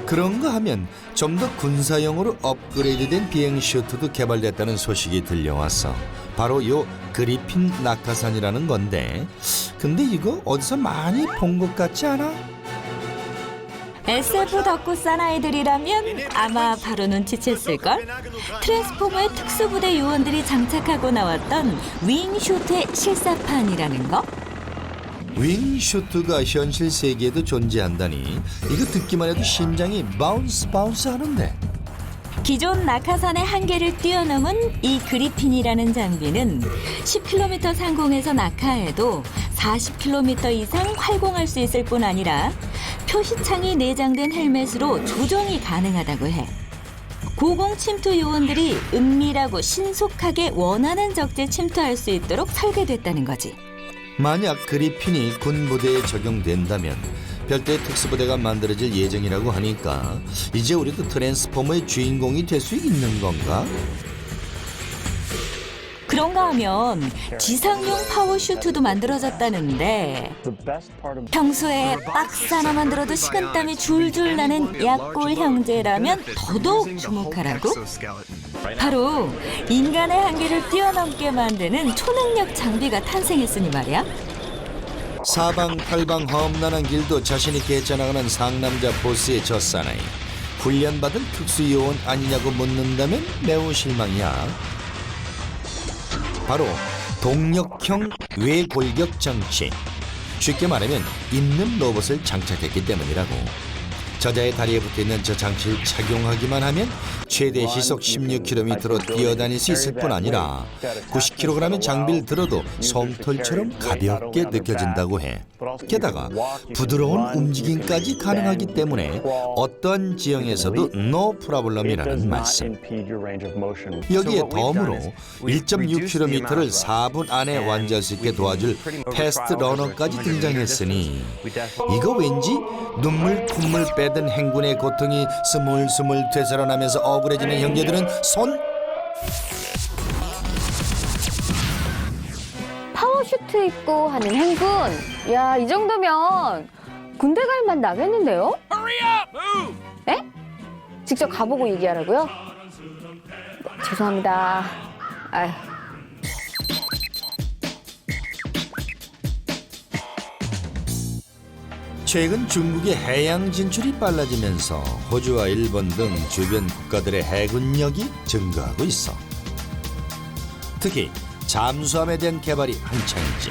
그런가 하면 좀 더 군사용으로 업그레이드된 비행 슈트도 개발됐다는 소식이 들려왔어. 바로 요 그리핀 낙하산이라는 건데, 근데 이거 어디서 많이 본 것 같지 않아? SF 덕후 싼 아이들이라면 아마 바로 눈치챘을걸? 트랜스포머의 특수부대 요원들이 장착하고 나왔던 윙슈트의 실사판이라는 거? 윙슈트가 현실 세계에도 존재한다니, 이거 듣기만 해도 심장이 바운스 하는데. 기존 낙하산의 한계를 뛰어넘은 이 그리핀이라는 장비는 10km 상공에서 낙하해도 40km 이상 활공할 수 있을 뿐 아니라 표시창이 내장된 헬멧으로 조정이 가능하다고 해. 고공 침투 요원들이 은밀하고 신속하게 원하는 적지에 침투할 수 있도록 설계됐다는 거지. 만약 그리핀이 군부대에 적용된다면 별도의 특수부대가 만들어질 예정이라고 하니까 이제 우리도 트랜스포머의 주인공이 될 수 있는 건가? 그런가 하면 지상용 파워슈트도 만들어졌다는데 평소에 박스 하나만 들어도 식은땀이 줄줄 나는 약골 형제라면 더더욱 주목하라고? 바로 인간의 한계를 뛰어넘게 만드는 초능력 장비가 탄생했으니 말이야. 사방팔방 험난한 길도 자신있게 헤쳐나가는 상남자 보스의 저 사나이, 훈련받은 특수요원 아니냐고 묻는다면 매우 실망이야. 바로 동력형 외골격 장치, 쉽게 말하면 있는 로봇을 장착했기 때문이라고. 저자의 다리에 붙어있는 저 장치를 착용하기만 하면 최대 시속 16km로 뛰어다닐 수 있을 뿐 아니라 90kg의 장비를 들어도 솜털처럼 가볍게 느껴진다고 해. 게다가 부드러운 움직임까지 가능하기 때문에 어떠한 지형에서도 노 프로블럼이라는 말씀. 여기에 덤으로 1.6km를 4분 안에 완주할 수 있게 도와줄 패스트 러너까지 등장했으니 이거 왠지 눈물 콧물 빼든 행군의 고통이 스물스물 되살아나면서 억울해지는 형제들은 손! 파워슈트 입고 하는 행군. 야, 이 정도면 군대 갈 맛 나겠는데요? 에? 직접 가보고 얘기하라고요? 죄송합니다. 아휴. 최근 중국의 해양 진출이 빨라지면서 호주와 일본 등 주변 국가들의 해군력이 증가하고 있어. 특히 잠수함에 대한 개발이 한창이지.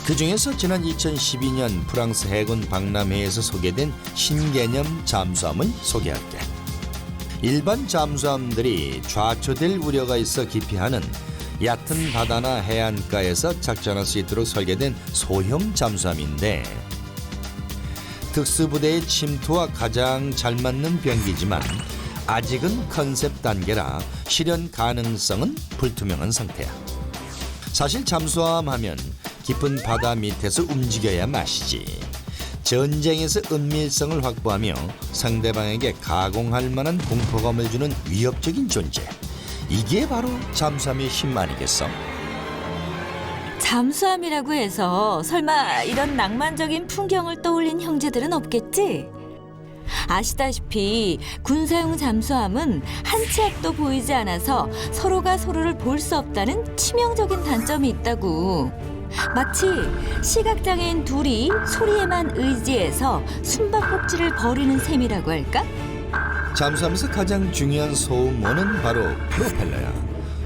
그중에서 지난 2012년 프랑스 해군 박람회에서 소개된 신개념 잠수함을 소개할게. 일반 잠수함들이 좌초될 우려가 있어 기피하는 얕은 바다나 해안가에서 작전할 수 있도록 설계된 소형 잠수함인데, 특수부대의 침투와 가장 잘 맞는 병기지만 아직은 컨셉 단계라 실현 가능성은 불투명한 상태야. 사실 잠수함 하면 깊은 바다 밑에서 움직여야 마시지. 전쟁에서 은밀성을 확보하며 상대방에게 가공할 만한 공포감을 주는 위협적인 존재. 이게 바로 잠수함의 힘 아니겠어? 잠수함이라고 해서 설마 이런 낭만적인 풍경을 떠올린 형제들은 없겠지? 아시다시피 군사용 잠수함은 한 치 앞도 보이지 않아서 서로가 서로를 볼 수 없다는 치명적인 단점이 있다고. 마치 시각장애인 둘이 소리에만 의지해서 숨바꼭질을 벌이는 셈이라고 할까? 잠수함에서 가장 중요한 소음원은 바로 프로펠러야.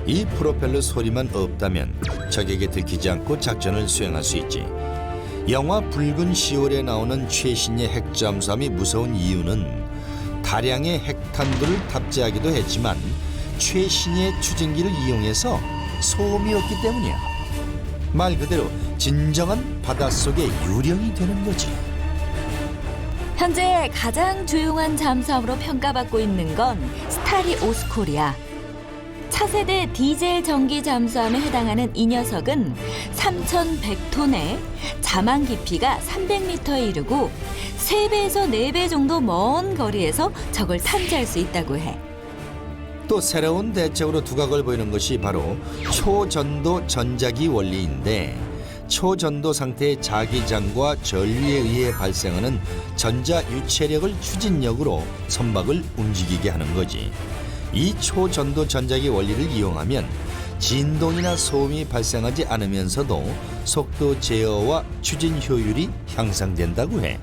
이 프로펠러 소리만 없다면 적에게 들키지 않고 작전을 수행할 수 있지. 영화 붉은 10월에 나오는 최신의 핵잠수함이 무서운 이유는 다량의 핵탄두를 탑재하기도 했지만 최신의 추진기를 이용해서 소음이 없기 때문이야. 말 그대로 진정한 바닷속의 유령이 되는 거지. 현재 가장 조용한 잠수함으로 평가받고 있는 건 스타리 오스콜이야. 차세대 디젤 전기 잠수함에 해당하는 이 녀석은 3,100톤에 자망 깊이가 300m에 이르고 3배에서 4배 정도 먼 거리에서 적을 탐지할 수 있다고 해. 또 새로운 대책으로 두각을 보이는 것이 바로 초전도 전자기 원리인데, 초전도 상태의 자기장과 전류에 의해 발생하는 전자 유체력을 추진력으로 선박을 움직이게 하는 거지. 이 초전도 전자기 원리를 이용하면 진동이나 소음이 발생하지 않으면서도 속도 제어와 추진 효율이 향상된다고 해.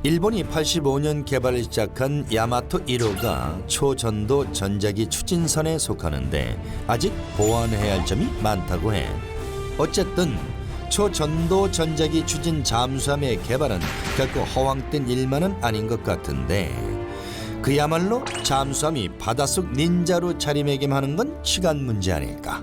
일본이 85년 개발을 시작한 야마토 1호가 초전도 전자기 추진선에 속하는데 아직 보완해야 할 점이 많다고 해. 어쨌든 초전도 전자기 추진 잠수함의 개발은 결코 허황된 일만은 아닌 것 같은데, 그야말로 잠수함이 바닷속 닌자로 자리매김하는 건 시간 문제 아닐까.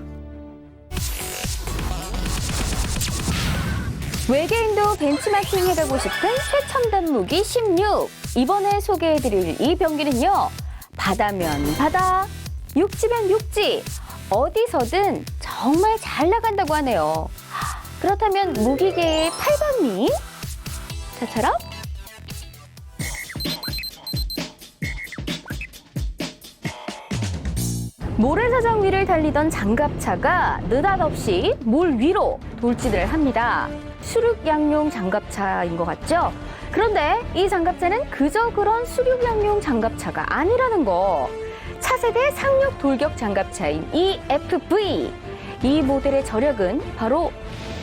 외계인도 벤치마킹 해가고 싶은 최첨단 무기 16. 이번에 소개해드릴 이 병기는요, 바다면 바다, 육지면 육지, 어디서든 정말 잘 나간다고 하네요. 그렇다면 무기계의 8번님? 저처럼? 모래사장 위를 달리던 장갑차가 느닷없이 물 위로 돌진을 합니다. 수륙양용 장갑차인 것 같죠? 그런데 이 장갑차는 그저 그런 수륙양용 장갑차가 아니라는 거. 차세대 상륙 돌격 장갑차인 EFV. 이 모델의 저력은 바로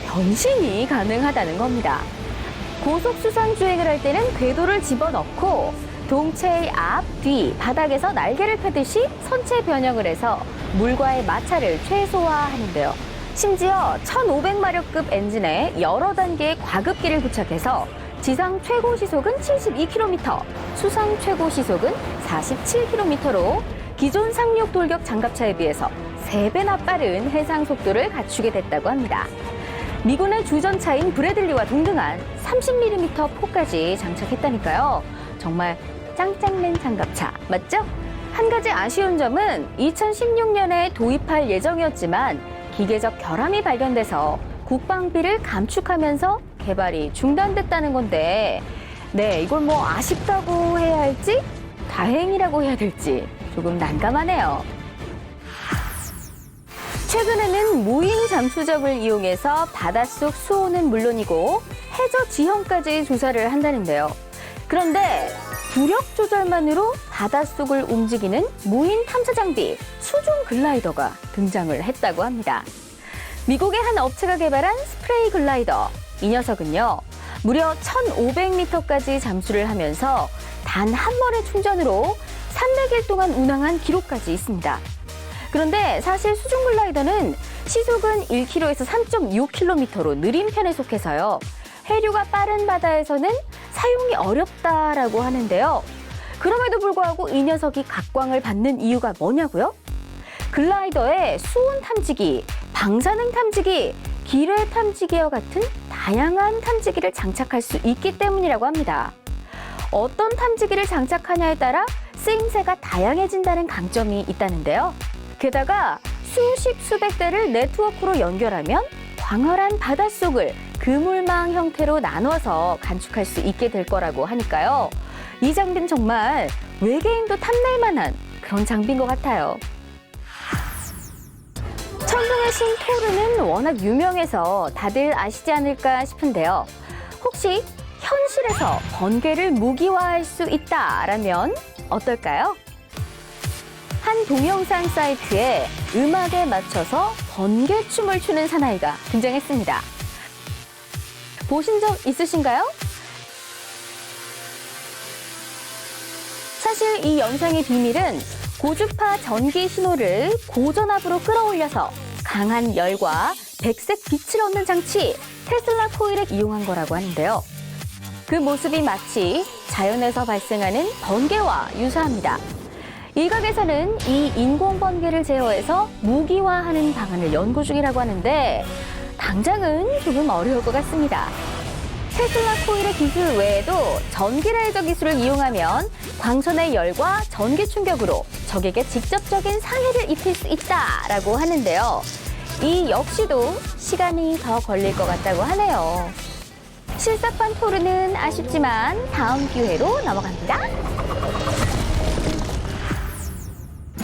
변신이 가능하다는 겁니다. 고속 수상 주행을 할 때는 궤도를 집어넣고 동체의 앞, 뒤, 바닥에서 날개를 펴듯이 선체 변형을 해서 물과의 마찰을 최소화하는데요. 심지어 1500마력급 엔진에 여러 단계의 과급기를 부착해서 지상 최고 시속은 72km, 수상 최고 시속은 47km로 기존 상륙 돌격 장갑차에 비해서 3배나 빠른 해상 속도를 갖추게 됐다고 합니다. 미군의 주전차인 브래들리와 동등한 30mm 포까지 장착했다니까요. 정말 짱짱맨 장갑차 맞죠? 한 가지 아쉬운 점은 2016년에 도입할 예정이었지만 기계적 결함이 발견돼서 국방비를 감축하면서 개발이 중단됐다는 건데, 네, 이걸 뭐 아쉽다고 해야 할지 다행이라고 해야 될지 조금 난감하네요. 최근에는 무인 잠수정을 이용해서 바닷속 수온은 물론이고 해저 지형까지 조사를 한다는데요. 그런데 부력 조절만으로 바닷속을 움직이는 무인 탐사 장비 수중 글라이더가 등장을 했다고 합니다. 미국의 한 업체가 개발한 스프레이 글라이더. 이 녀석은요, 무려 1,500m까지 잠수를 하면서 단 한 번의 충전으로 300일 동안 운항한 기록까지 있습니다. 그런데 사실 수중 글라이더는 시속은 1km에서 3.6km로 느린 편에 속해서요, 해류가 빠른 바다에서는 사용이 어렵다라고 하는데요. 그럼에도 불구하고 이 녀석이 각광을 받는 이유가 뭐냐고요? 글라이더에 수온 탐지기, 방사능 탐지기, 기뢰 탐지기와 같은 다양한 탐지기를 장착할 수 있기 때문이라고 합니다. 어떤 탐지기를 장착하냐에 따라 쓰임새가 다양해진다는 강점이 있다는데요. 게다가 수십 수백 대를 네트워크로 연결하면 광활한 바닷속을 그물망 형태로 나눠서 간축할 수 있게 될 거라고 하니까요. 이 장비는 정말 외계인도 탐낼 만한 그런 장비인 것 같아요. 천둥의 신 토르는 워낙 유명해서 다들 아시지 않을까 싶은데요. 혹시 현실에서 번개를 무기화할 수 있다라면 어떨까요? 한 동영상 사이트에 음악에 맞춰서 번개춤을 추는 사나이가 등장했습니다. 보신 적 있으신가요? 사실 이 영상의 비밀은 고주파 전기 신호를 고전압으로 끌어올려서 강한 열과 백색 빛을 얻는 장치 테슬라 코일을 이용한 거라고 하는데요. 그 모습이 마치 자연에서 발생하는 번개와 유사합니다. 일각에서는 이 인공 번개를 제어해서 무기화하는 방안을 연구 중이라고 하는데 당장은 조금 어려울 것 같습니다. 테슬라 코일의 기술 외에도 전기 레이저 기술을 이용하면 광선의 열과 전기 충격으로 적에게 직접적인 상해를 입힐 수 있다라고 하는데요. 이 역시도 시간이 더 걸릴 것 같다고 하네요. 실사판 토르는 아쉽지만 다음 기회로 넘어갑니다.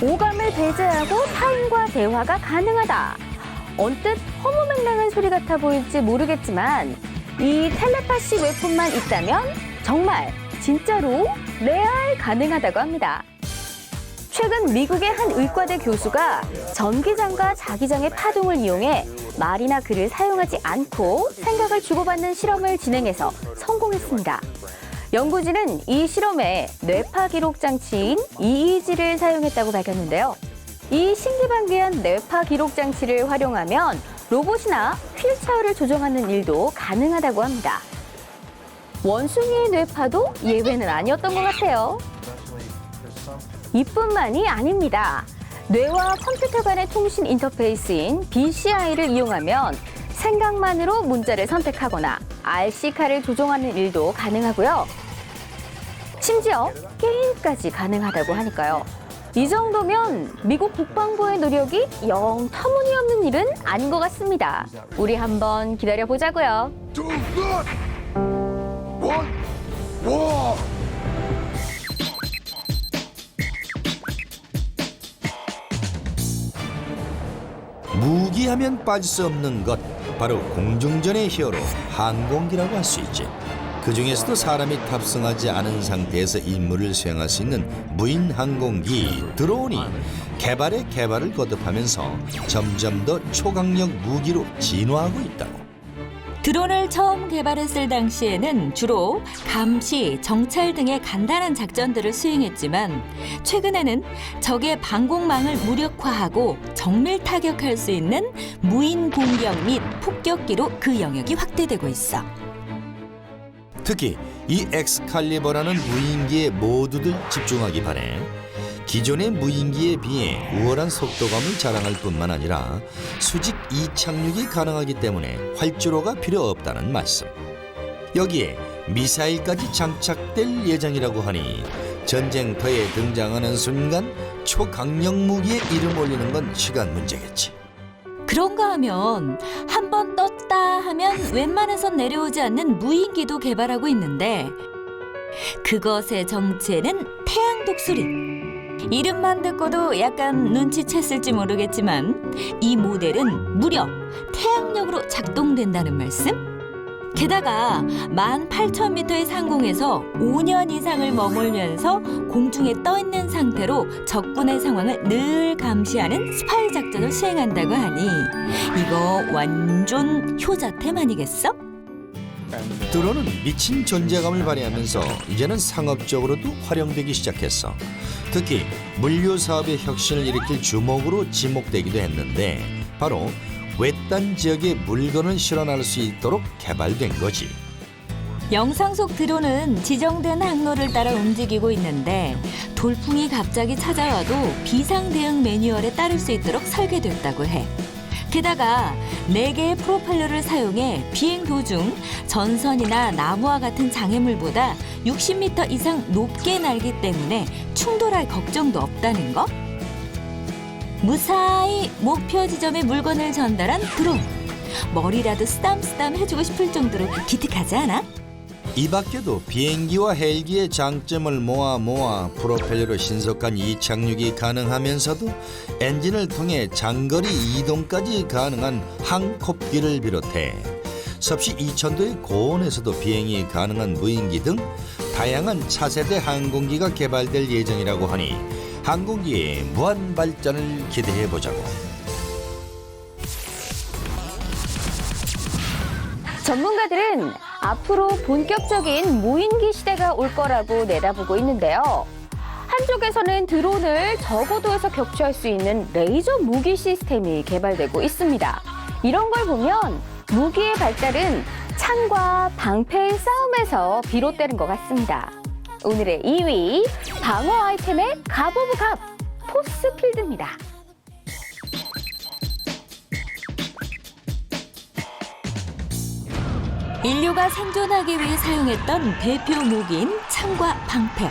오감을 배제하고 타인과 대화가 가능하다. 언뜻 허무맹랑한 소리 같아 보일지 모르겠지만 이 텔레파시 웹폰만 있다면 정말 진짜로 레알 가능하다고 합니다. 최근 미국의 한 의과대 교수가 전기장과 자기장의 파동을 이용해 말이나 글을 사용하지 않고 생각을 주고받는 실험을 진행해서 성공했습니다. 연구진은 이 실험에 뇌파 기록 장치인 EEG를 사용했다고 밝혔는데요. 이 신기반기한 뇌파 기록 장치를 활용하면 로봇이나 휠체어를 조정하는 일도 가능하다고 합니다. 원숭이의 뇌파도 예외는 아니었던 것 같아요. 이뿐만이 아닙니다. 뇌와 컴퓨터 간의 통신 인터페이스인 BCI를 이용하면 생각만으로 문자를 선택하거나 RC카를 조종하는 일도 가능하고요. 심지어 게임까지 가능하다고 하니까요. 이 정도면 미국 국방부의 노력이 영 터무니없는 일은 아닌 것 같습니다. 우리 한번 기다려보자고요. 무기하면 빠질 수 없는 것, 바로 공중전의 히어로 항공기라고 할 수 있지. 그 중에서도 사람이 탑승하지 않은 상태에서 임무를 수행할 수 있는 무인 항공기 드론이 개발에 개발을 거듭하면서 점점 더 초강력 무기로 진화하고 있다고. 드론을 처음 개발했을 당시에는 주로 감시, 정찰 등의 간단한 작전들을 수행했지만 최근에는 적의 방공망을 무력화하고 정밀 타격할 수 있는 무인 공격 및 폭격기로 그 영역이 확대되고 있어. 특히 이 엑스칼리버라는 무인기에 모두들 집중하기 바래 기존의 무인기에 비해 우월한 속도감을 자랑할 뿐만 아니라 수직 이착륙이 가능하기 때문에 활주로가 필요 없다는 말씀. 여기에 미사일까지 장착될 예정이라고 하니 전쟁터에 등장하는 순간 초강력 무기에 이름 올리는 건 시간 문제겠지. 그런가 하면 한 번 떴다 하면 웬만해선 내려오지 않는 무인기도 개발하고 있는데 그것의 정체는 태양 독수리. 이름만 듣고도 약간 눈치챘을지 모르겠지만 이 모델은 무려 태양력으로 작동된다는 말씀? 게다가 18,000m의 상공에서 5년 이상을 머물면서 공중에 떠 있는 상태로 적군의 상황을 늘 감시하는 스파이 작전을 수행한다고 하니 이거 완전 효자템 아니겠어? 드론은 미친 존재감을 발휘하면서 이제는 상업적으로도 활용되기 시작했어. 특히 물류 사업의 혁신을 일으킬 주목으로 지목되기도 했는데 바로 외딴 지역에 물건을 실어날 수 있도록 개발된 거지. 영상 속 드론은 지정된 항로를 따라 움직이고 있는데 돌풍이 갑자기 찾아와도 비상 대응 매뉴얼에 따를 수 있도록 설계됐다고 해. 게다가 4개의 프로펠러를 사용해 비행 도중 전선이나 나무와 같은 장애물보다 60m 이상 높게 날기 때문에 충돌할 걱정도 없다는 거? 무사히 목표 지점에 물건을 전달한 드론. 머리라도 쓰담쓰담 해주고 싶을 정도로 기특하지 않아? 이 밖에도 비행기와 헬기의 장점을 모아 프로펠러로 신속한 이착륙이 가능하면서도 엔진을 통해 장거리 이동까지 가능한 항kop기를 비롯해 섭씨 2000도의 고온에서도 비행이 가능한 무인기 등 다양한 차세대 항공기가 개발될 예정이라고 하니 항공기의 무한 발전을 기대해보자고. 전문가들은 앞으로 본격적인 무인기 시대가 올 거라고 내다보고 있는데요. 한쪽에서는 드론을 저고도에서 격추할 수 있는 레이저 무기 시스템이 개발되고 있습니다. 이런 걸 보면 무기의 발달은 창과 방패의 싸움에서 비롯되는 것 같습니다. 오늘의 2위, 방어 아이템의 갑 오브 갑, 포스필드입니다. 인류가 생존하기 위해 사용했던 대표 무기인 창과 방패.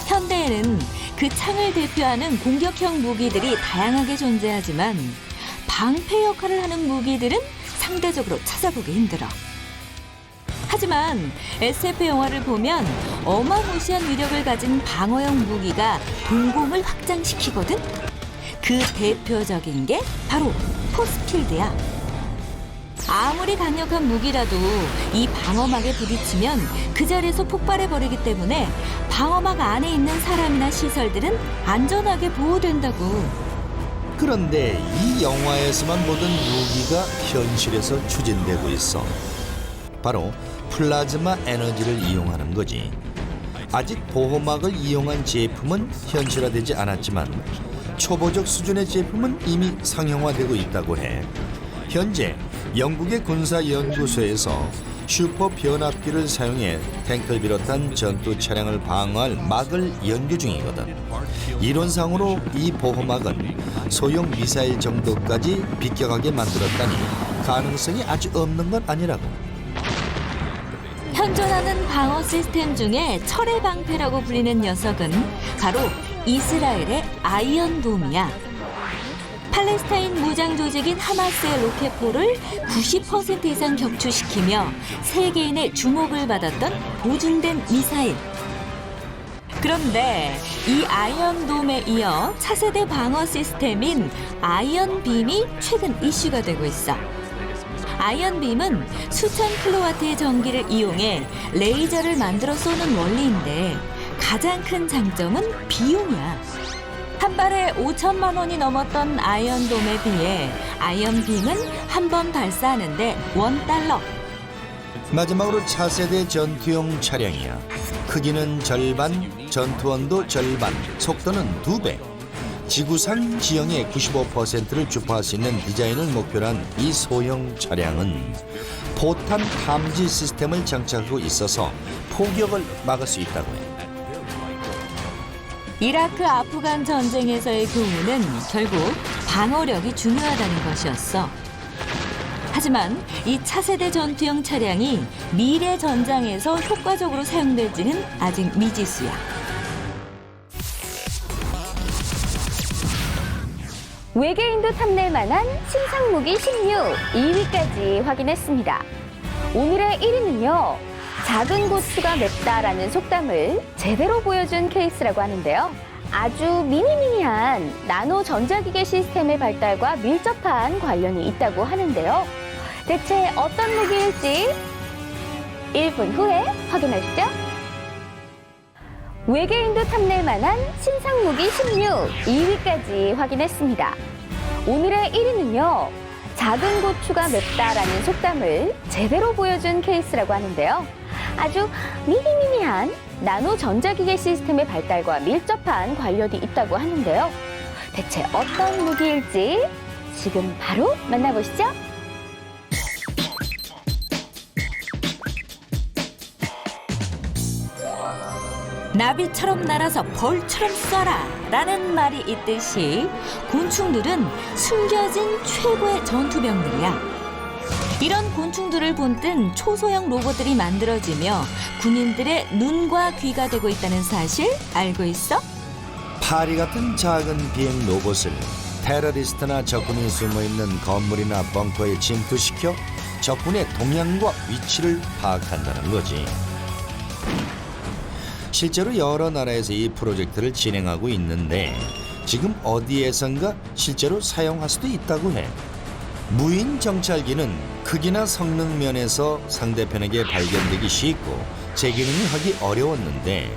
현대에는 그 창을 대표하는 공격형 무기들이 다양하게 존재하지만 방패 역할을 하는 무기들은 상대적으로 찾아보기 힘들어. 하지만 SF 영화를 보면 어마무시한 위력을 가진 방어형 무기가 동공을 확장시키거든. 그 대표적인 게 바로 포스필드야. 아무리 강력한 무기라도 이 방어막에 부딪히면 그 자리에서 폭발해버리기 때문에 방어막 안에 있는 사람이나 시설들은 안전하게 보호된다고. 그런데 이 영화에서만 보던 무기가 현실에서 추진되고 있어. 바로 플라즈마 에너지를 이용하는 거지. 아직 보호막을 이용한 제품은 현실화되지 않았지만 초보적 수준의 제품은 이미 상용화되고 있다고 해. 현재 영국의 군사연구소에서 슈퍼 변압기를 사용해 탱크를 비롯한 전투 차량을 방어할 막을 연구 중이거든. 이론상으로 이 보호막은 소형 미사일 정도까지 비껴가게 만들었다니 가능성이 아주 없는 건 아니라고. 현존하는 방어 시스템 중에 철의 방패라고 불리는 녀석은 바로 이스라엘의 아이언돔이야. 팔레스타인 무장 조직인 하마스의 로켓포를 90% 이상 격추시키며 세계인의 주목을 받았던 보증된 미사일. 그런데 이 아이언돔에 이어 차세대 방어 시스템인 아이언빔이 최근 이슈가 되고 있어. 아이언빔은 수천 킬로와트의 전기를 이용해 레이저를 만들어 쏘는 원리인데 가장 큰 장점은 비용이야. 한 발에 5천만 원이 넘었던 아이언돔에 비해 아이언빔은 한 번 발사하는데 $1. 마지막으로 차세대 전투용 차량이야. 크기는 절반, 전투원도 절반, 속도는 2배. 지구상 지형의 95%를 주파할 수 있는 디자인을 목표로 한 이 소형 차량은 포탄 탐지 시스템을 장착하고 있어서 포격을 막을 수 있다고 해. 이라크 아프간 전쟁에서의 교훈은 결국 방어력이 중요하다는 것이었어. 하지만 이 차세대 전투형 차량이 미래 전장에서 효과적으로 사용될지는 아직 미지수야. 외계인도 탐낼 만한 신상무기 16, 2위까지 확인했습니다. 오늘의 1위는요. 작은 고추가 맵다라는 속담을 제대로 보여준 케이스라고 하는데요. 아주 미니미니한 나노 전자기계 시스템의 발달과 밀접한 관련이 있다고 하는데요. 대체 어떤 무기일지 1분 후에 확인하시죠. 외계인도 탐낼 만한 신상 무기 16, 2위까지 확인했습니다. 오늘의 1위는요. 작은 고추가 맵다라는 속담을 제대로 보여준 케이스라고 하는데요. 아주 미니미니한 나노 전자기계 시스템의 발달과 밀접한 관련이 있다고 하는데요. 대체 어떤 무기일지 지금 바로 만나보시죠. 나비처럼 날아서 벌처럼 쏴라 라는 말이 있듯이 곤충들은 숨겨진 최고의 전투병들이야. 이런 곤충들을 본뜬 초소형 로봇들이 만들어지며 군인들의 눈과 귀가 되고 있다는 사실 알고 있어? 파리 같은 작은 비행 로봇을 테러리스트나 적군이 숨어있는 건물이나 벙커에 침투시켜 적군의 동향과 위치를 파악한다는 거지. 실제로 여러 나라에서 이 프로젝트를 진행하고 있는데 지금 어디에선가 실제로 사용할 수도 있다고 해. 무인 정찰기는 크기나 성능 면에서 상대편에게 발견되기 쉽고 제기능이 하기 어려웠는데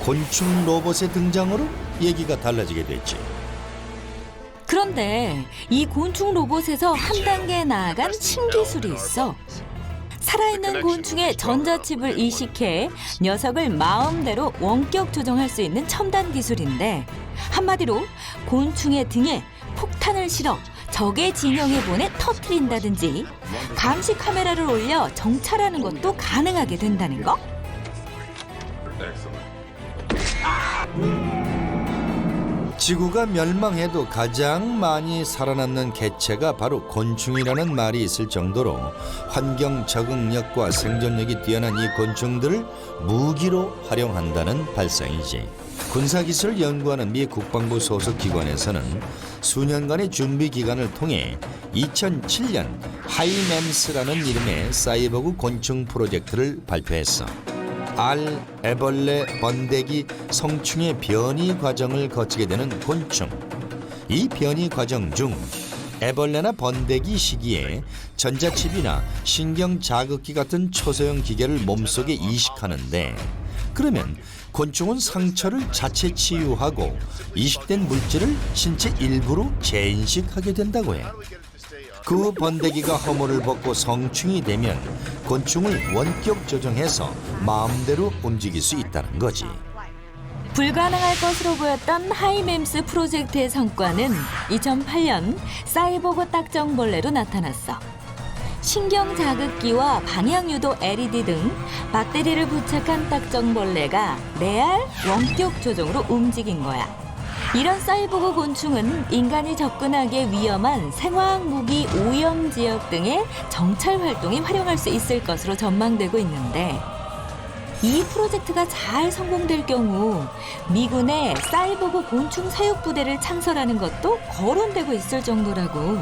곤충 로봇의 등장으로 얘기가 달라지게 됐지. 그런데 이 곤충 로봇에서 한 단계 나아간 신기술이 있어. 살아있는 곤충의 전자칩을 이식해 녀석을 마음대로 원격 조정할 수 있는 첨단 기술인데 한마디로 곤충의 등에 폭탄을 실어 적의 진영에 보내 터뜨린다든지 감시 카메라를 올려 정찰하는 것도 가능하게 된다는 거? 지구가 멸망해도 가장 많이 살아남는 개체가 바로 곤충이라는 말이 있을 정도로 환경 적응력과 생존력이 뛰어난 이 곤충들을 무기로 활용한다는 발상이지. 군사기술을 연구하는 미 국방부 소속 기관에서는 수년간의 준비 기간을 통해 2007년 하이mems라는 이름의 사이보그 곤충 프로젝트를 발표했어. 알, 애벌레, 번데기, 성충의 변이 과정을 거치게 되는 곤충. 이 변이 과정 중 애벌레나 번데기 시기에 전자칩이나 신경 자극기 같은 초소형 기계를 몸속에 이식하는데 그러면 곤충은 상처를 자체 치유하고 이식된 물질을 신체 일부로 재인식하게 된다고 해. 그 번데기가 허물을 벗고 성충이 되면 곤충을 원격 조정해서 마음대로 움직일 수 있다는 거지. 불가능할 것으로 보였던 하이mems 프로젝트의 성과는 2008년 사이보그 딱정벌레로 나타났어. 신경 자극기와 방향 유도 LED 등 배터리를 부착한 딱정벌레가 레알 원격 조정으로 움직인 거야. 이런 사이보그 곤충은 인간이 접근하기에 위험한 생화학 무기 오염 지역 등의 정찰 활동에 활용할 수 있을 것으로 전망되고 있는데 이 프로젝트가 잘 성공될 경우 미군의 사이보그 곤충 사육 부대를 창설하는 것도 거론되고 있을 정도라고.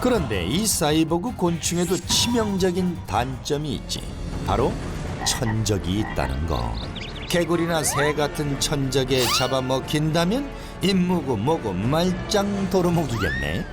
그런데 이 사이보그 곤충에도 치명적인 단점이 있지. 바로 천적이 있다는 거. 개구리나 새 같은 천적에 잡아먹힌다면 임무고 뭐고 말짱 도루묵이겠네.